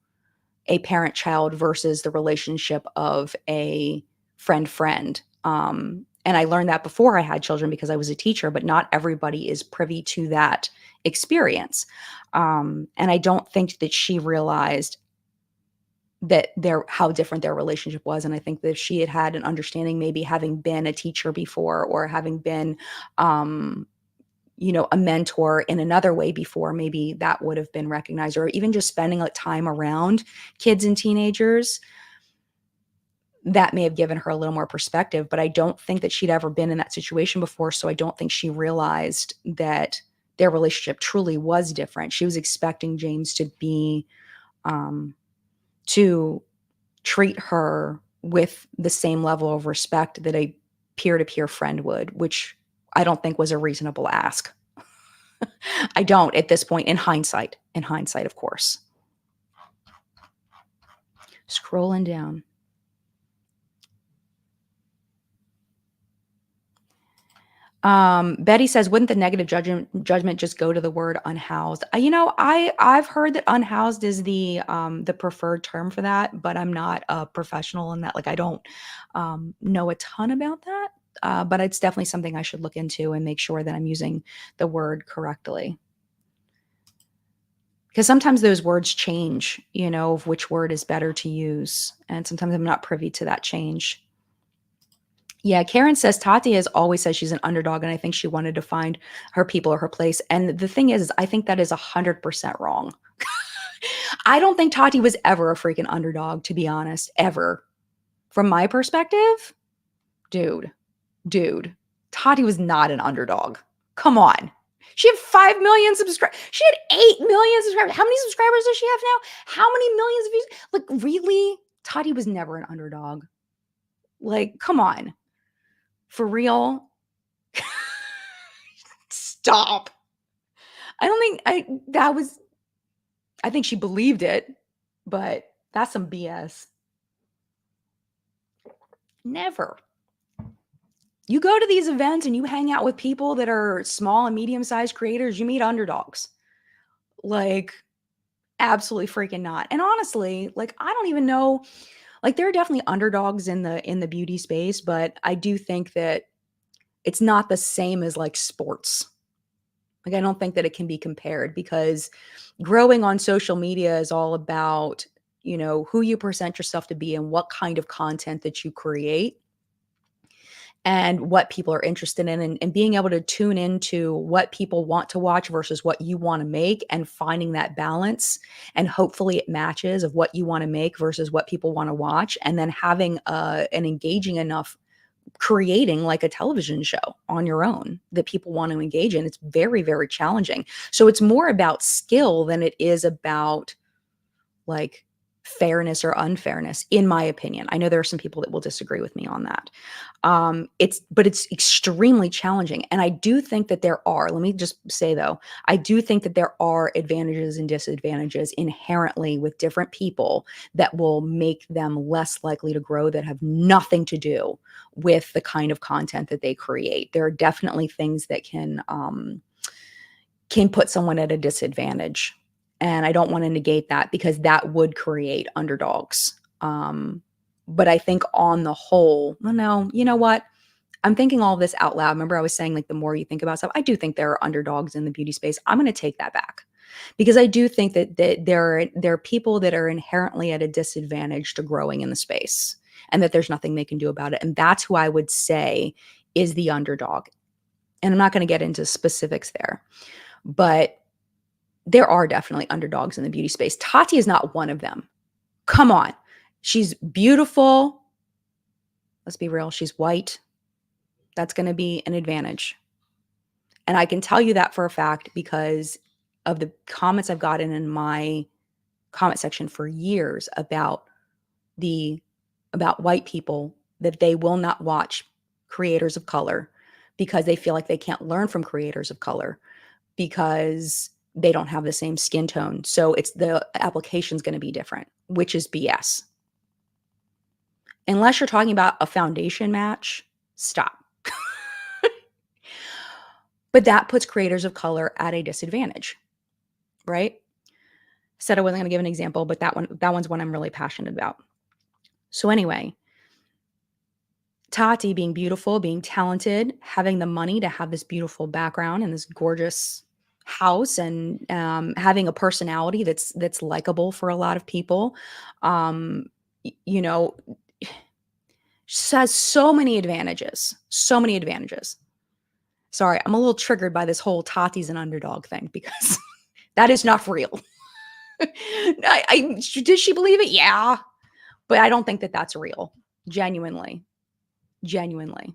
a parent child versus the relationship of a friend. And I learned that before I had children because I was a teacher, but not everybody is privy to that experience. And I don't think that she realized that how different their relationship was. And I think that if she had had an understanding, maybe having been a teacher before or having been um, a mentor in another way before, maybe that would have been recognized, or even just spending like time around kids and teenagers, that may have given her a little more perspective. But I don't think that she'd ever been in that situation before. So I don't think she realized that their relationship truly was different. She was expecting James to to treat her with the same level of respect that a peer-to-peer friend would, which I don't think was a reasonable ask. I don't at this point, in hindsight, of course. Scrolling down. Betty says, wouldn't the negative judgment just go to the word unhoused? I've heard that unhoused is the preferred term for that, but I'm not a professional in that. Like I don't know a ton about that. But it's definitely something I should look into and make sure that I'm using the word correctly. Because sometimes those words change, of which word is better to use. And sometimes I'm not privy to that change. Yeah, Karen says Tati has always said she's an underdog, and I think she wanted to find her people or her place. And the thing is I think that is 100% wrong. I don't think Tati was ever a freaking underdog, to be honest, ever. From my perspective, dude, dude, Tati was not an underdog. Come on. She had 5 million subscribers. She had 8 million subscribers. How many subscribers does she have now? How many millions of views? Like, really? Tati was never an underdog. Like, come on. For real? Stop. I don't think I think she believed it, but that's some BS. Never. You go to these events and you hang out with people that are small and medium-sized creators, you meet underdogs. Like, absolutely freaking not. And honestly, like I don't even know, like there are definitely underdogs in the beauty space, but I do think that it's not the same as like sports. Like I don't think that it can be compared because growing on social media is all about, who you present yourself to be and what kind of content that you create and what people are interested in and being able to tune into what people want to watch versus what you want to make and finding that balance and hopefully it matches of what you want to make versus what people want to watch and then having an engaging enough creating like a television show on your own that people want to engage in. It's very, very challenging. So it's more about skill than it is about like fairness or unfairness, in my opinion. I know there are some people that will disagree with me on that. It's extremely challenging. And I do think that there are, let me just say though, I do think that there are advantages and disadvantages inherently with different people that will make them less likely to grow that have nothing to do with the kind of content that they create. There are definitely things that can put someone at a disadvantage. And I don't want to negate that because that would create underdogs. But I think on the whole, well, no, you know what? I'm thinking all of this out loud. Remember, I was saying like the more you think about stuff, I do think there are underdogs in the beauty space. I'm going to take that back because I do think that there are people that are inherently at a disadvantage to growing in the space, and that there's nothing they can do about it. And that's who I would say is the underdog. And I'm not going to get into specifics there, but there are definitely underdogs in the beauty space. Tati is not one of them. Come on. She's beautiful. Let's be real. She's white. That's going to be an advantage. And I can tell you that for a fact because of the comments I've gotten in my comment section for years about white people that they will not watch creators of color because they feel like they can't learn from creators of color because they don't have the same skin tone. So it's the application is going to be different, which is BS. Unless you're talking about a foundation match, stop. But that puts creators of color at a disadvantage, right? Said I wasn't going to give an example, but that one's one I'm really passionate about. So anyway, Tati being beautiful, being talented, having the money to have this beautiful background and this gorgeous house, and having a personality that's likable for a lot of people, um, you know, has so many advantages. So many advantages. Sorry, I'm a little triggered by this whole Tati's an underdog thing because that is not real. Did she believe it? Yeah, but I don't think that that's real. Genuinely. Genuinely.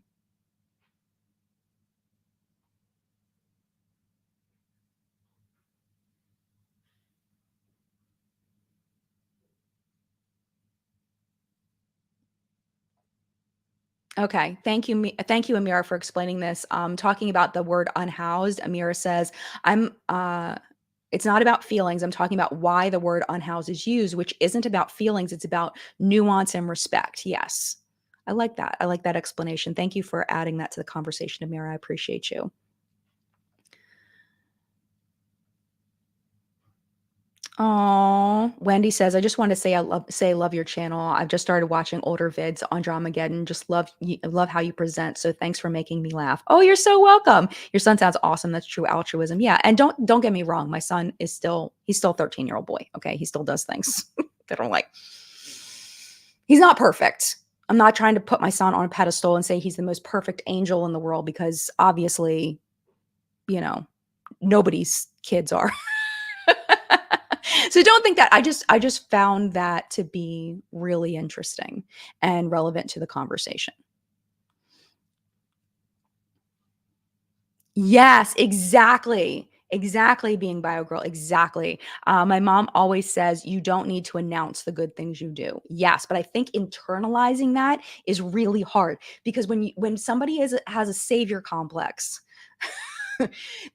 Okay. Thank you. Thank you, Amira, for explaining this. Talking about the word unhoused, Amira says, it's not about feelings. I'm talking about why the word unhoused is used, which isn't about feelings. It's about nuance and respect. Yes. I like that. I like that explanation. Thank you for adding that to the conversation, Amira. I appreciate you. Oh, Wendy says, I just want to say I love your channel. I've just started watching older vids on Dramageddon. Just love how you present. So thanks for making me laugh. Oh, you're so welcome. Your son sounds awesome. That's true altruism. Yeah, and don't get me wrong. My son is he's still a 13-year-old boy. Okay, he still does things that are like he's not perfect. I'm not trying to put my son on a pedestal and say he's the most perfect angel in the world because obviously, you know, nobody's kids are. So don't think that. I just found that to be really interesting and relevant to the conversation. Yes, exactly. Exactly, being bio girl. Exactly. My mom always says you don't need to announce the good things you do. Yes, but I think internalizing that is really hard because when somebody has a savior complex,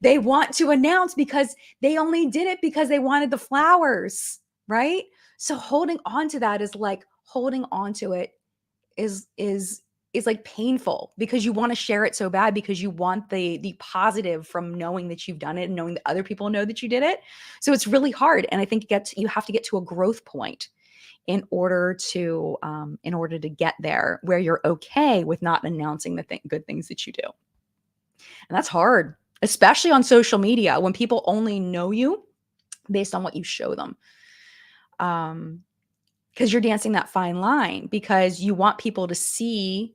they want to announce because they only did it because they wanted the flowers, right? So holding on to that is like holding on to it is like painful because you want to share it so bad because you want the positive from knowing that you've done it and knowing that other people know that you did it. So it's really hard, and I think you have to get to a growth point in order to get there where you're okay with not announcing the good things that you do. And that's hard, especially on social media when people only know you based on what you show them. Because you're dancing that fine line because you want people to see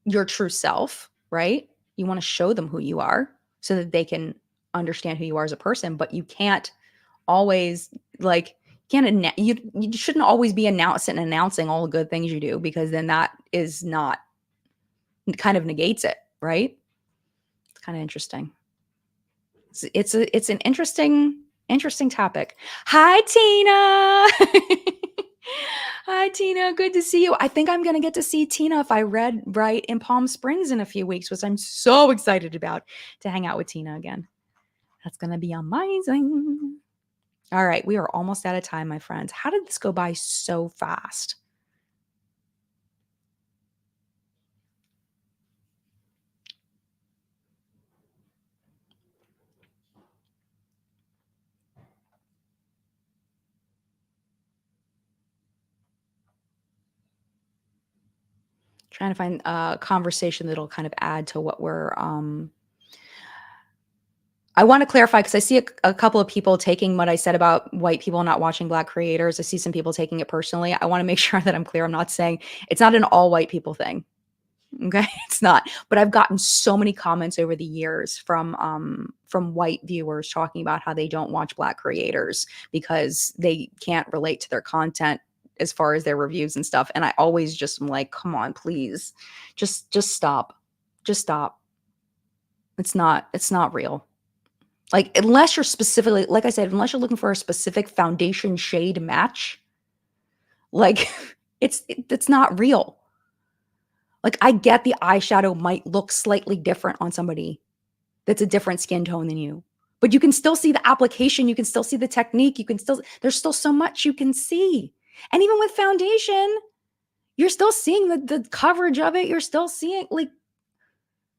your true self, right? You want to show them who you are so that they can understand who you are as a person, but you can't always like you shouldn't always be announcing all the good things you do because then that is not kind of negates it, right? It's kind of interesting. It's an interesting topic. Hi, Tina. Hi, Tina. Good to see you. I think I'm going to get to see Tina if I read right in Palm Springs in a few weeks, which I'm so excited about to hang out with Tina again. That's going to be amazing. All right. We are almost out of time, my friends. How did this go by so fast? Trying to find a conversation that'll kind of add to what we're I want to clarify because I see a couple of people taking what I said about white people not watching Black creators. I see some people taking it personally. I want to make sure that I'm clear. I'm not saying it's not an all white people thing. Okay, it's not. But I've gotten so many comments over the years from white viewers talking about how they don't watch Black creators because they can't relate to their content as far as their reviews and stuff. And I always just am like, come on, please, just stop, just stop. It's not real. Like, unless you're specifically, like I said, unless you're looking for a specific foundation shade match, like it's not real. Like, I get the eyeshadow might look slightly different on somebody that's a different skin tone than you, but you can still see the application, you can still see the technique, there's still so much you can see. And even with foundation, you're still seeing the coverage of it. You're still seeing, like,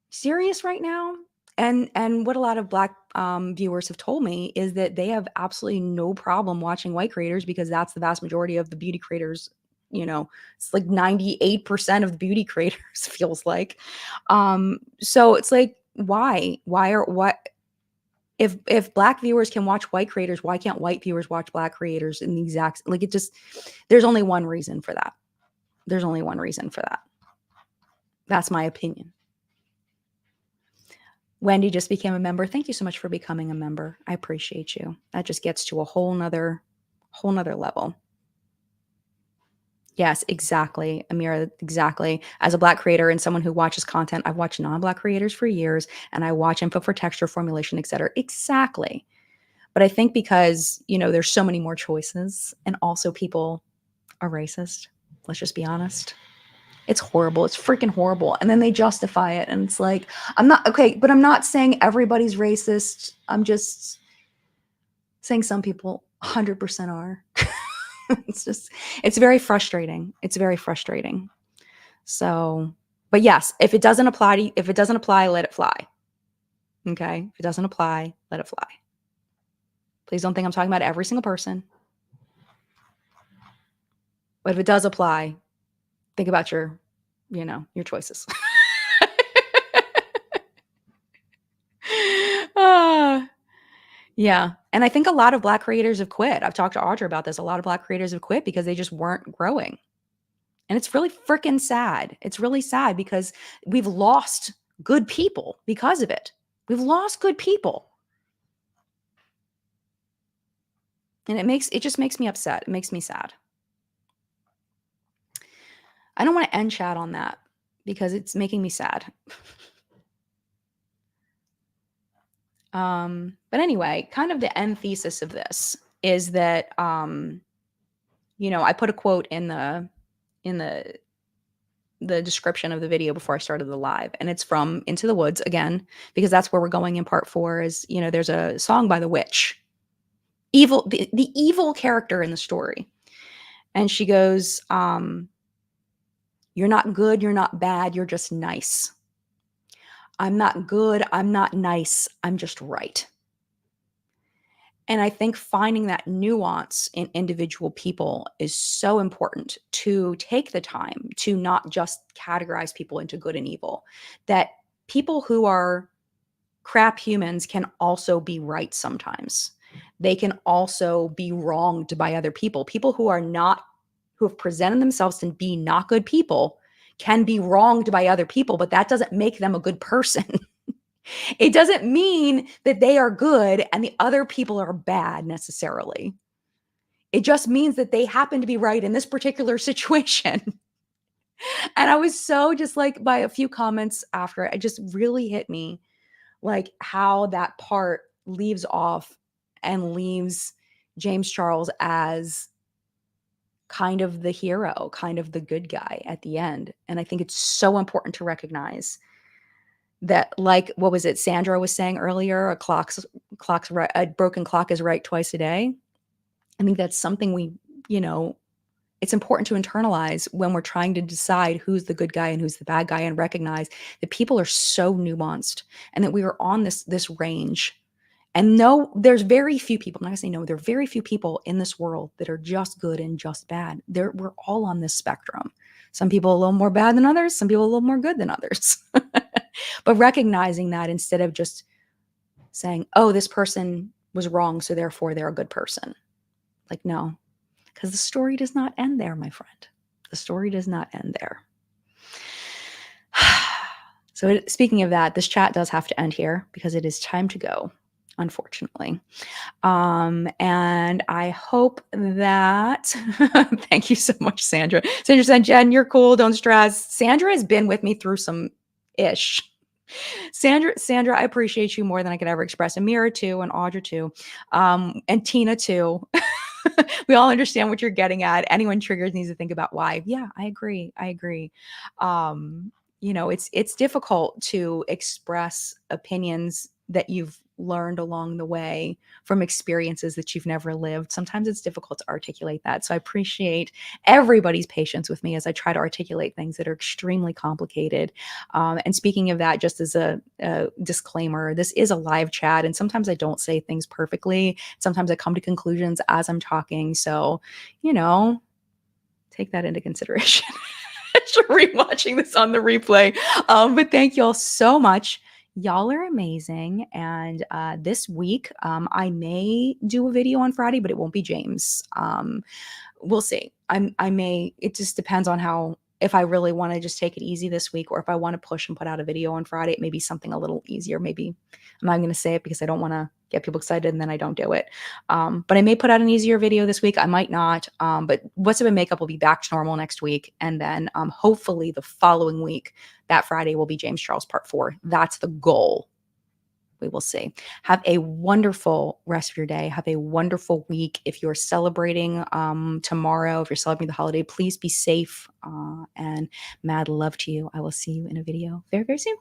serious right now? And what a lot of Black viewers have told me is that they have absolutely no problem watching white creators because that's the vast majority of the beauty creators. It's like 98% of the beauty creators feels like. So it's like, why or what? If Black viewers can watch white creators, why can't white viewers watch Black creators in the exact, like, it just, there's only one reason for that. There's only one reason for that. That's my opinion. Wendy just became a member. Thank you so much for becoming a member. I appreciate you. That just gets to a whole nother level. Yes, exactly. Amira, exactly. As a Black creator and someone who watches content, I've watched non-Black creators for years and I watch info for texture, formulation, etc. Exactly. But I think because, there's so many more choices and also people are racist. Let's just be honest. It's horrible. It's freaking horrible. And then they justify it. And it's like, I'm not saying everybody's racist. I'm just saying some people 100% are. It's very frustrating. It's very frustrating. So, but yes, if it doesn't apply to you, if it doesn't apply, let it fly. Okay? If it doesn't apply, let it fly. Please don't think I'm talking about every single person. But if it does apply, think about your choices. Ah, yeah. And I think a lot of Black creators have quit. I've talked to Audra about this. A lot of Black creators have quit because they just weren't growing. And it's really freaking sad. It's really sad because we've lost good people because of it. We've lost good people. And it just makes me upset. It makes me sad. I don't want to end chat on that because it's making me sad. But anyway, kind of the end thesis of this is that I put a quote in the description of the video before I started the live, and it's from Into the Woods again, because that's where we're going in part 4 is, there's a song by the witch, the evil character in the story. And she goes, you're not good, you're not bad, you're just nice. I'm not good, I'm not nice, I'm just right. And I think finding that nuance in individual people is so important, to take the time to not just categorize people into good and evil. That people who are crap humans can also be right sometimes. They can also be wronged by other people. People who have presented themselves to be not good people can be wronged by other people, but that doesn't make them a good person. It doesn't mean that they are good and the other people are bad necessarily. It just means that they happen to be right in this particular situation. And I was so just like, by a few comments after, it just really hit me like how that part leaves off and leaves James Charles as kind of the hero, kind of the good guy at the end. And I think it's so important to recognize that, like, what was it Sandra was saying earlier, a clock's right, a broken clock is right twice a day. I think that's something it's important to internalize when we're trying to decide who's the good guy and who's the bad guy, and recognize that people are so nuanced and that we are on this range. And no, there's very few people, I'm not gonna say no, there are very few people in this world that are just good and just bad. We're all on this spectrum. Some people a little more bad than others, some people a little more good than others. But recognizing that instead of just saying, oh, this person was wrong, so therefore they're a good person. Like, no, because the story does not end there, my friend. The story does not end there. So speaking of that, this chat does have to end here because it is time to go, unfortunately. And I hope that thank you so much, Sandra. Sandra said, Jen, you're cool. Don't stress. Sandra has been with me through some ish. Sandra, I appreciate you more than I could ever express. Amira too, and Audra too, and Tina too. We all understand what you're getting at. Anyone triggered needs to think about why. Yeah, I agree. It's difficult to express opinions that you've learned along the way from experiences that you've never lived. Sometimes it's difficult to articulate that. So I appreciate everybody's patience with me as I try to articulate things that are extremely complicated. And speaking of that, just as a disclaimer, this is a live chat, and sometimes I don't say things perfectly. Sometimes I come to conclusions as I'm talking. So, take that into consideration. Rewatching this on the replay. But thank y'all so much. Y'all are amazing. And this week, I may do a video on Friday, but it won't be James. We'll see. I may, it just depends on if I really want to just take it easy this week, or if I want to push and put out a video on Friday, it may be something a little easier. Maybe I'm not going to say it because I don't want to get people excited and then I don't do it. But I may put out an easier video this week. I might not. But What's Up in Makeup will be back to normal next week. And then hopefully the following week, that Friday, will be James Charles Part 4. That's the goal. We will see. Have a wonderful rest of your day. Have a wonderful week. If you're celebrating tomorrow, if you're celebrating the holiday, please be safe, and mad love to you. I will see you in a video very, very soon.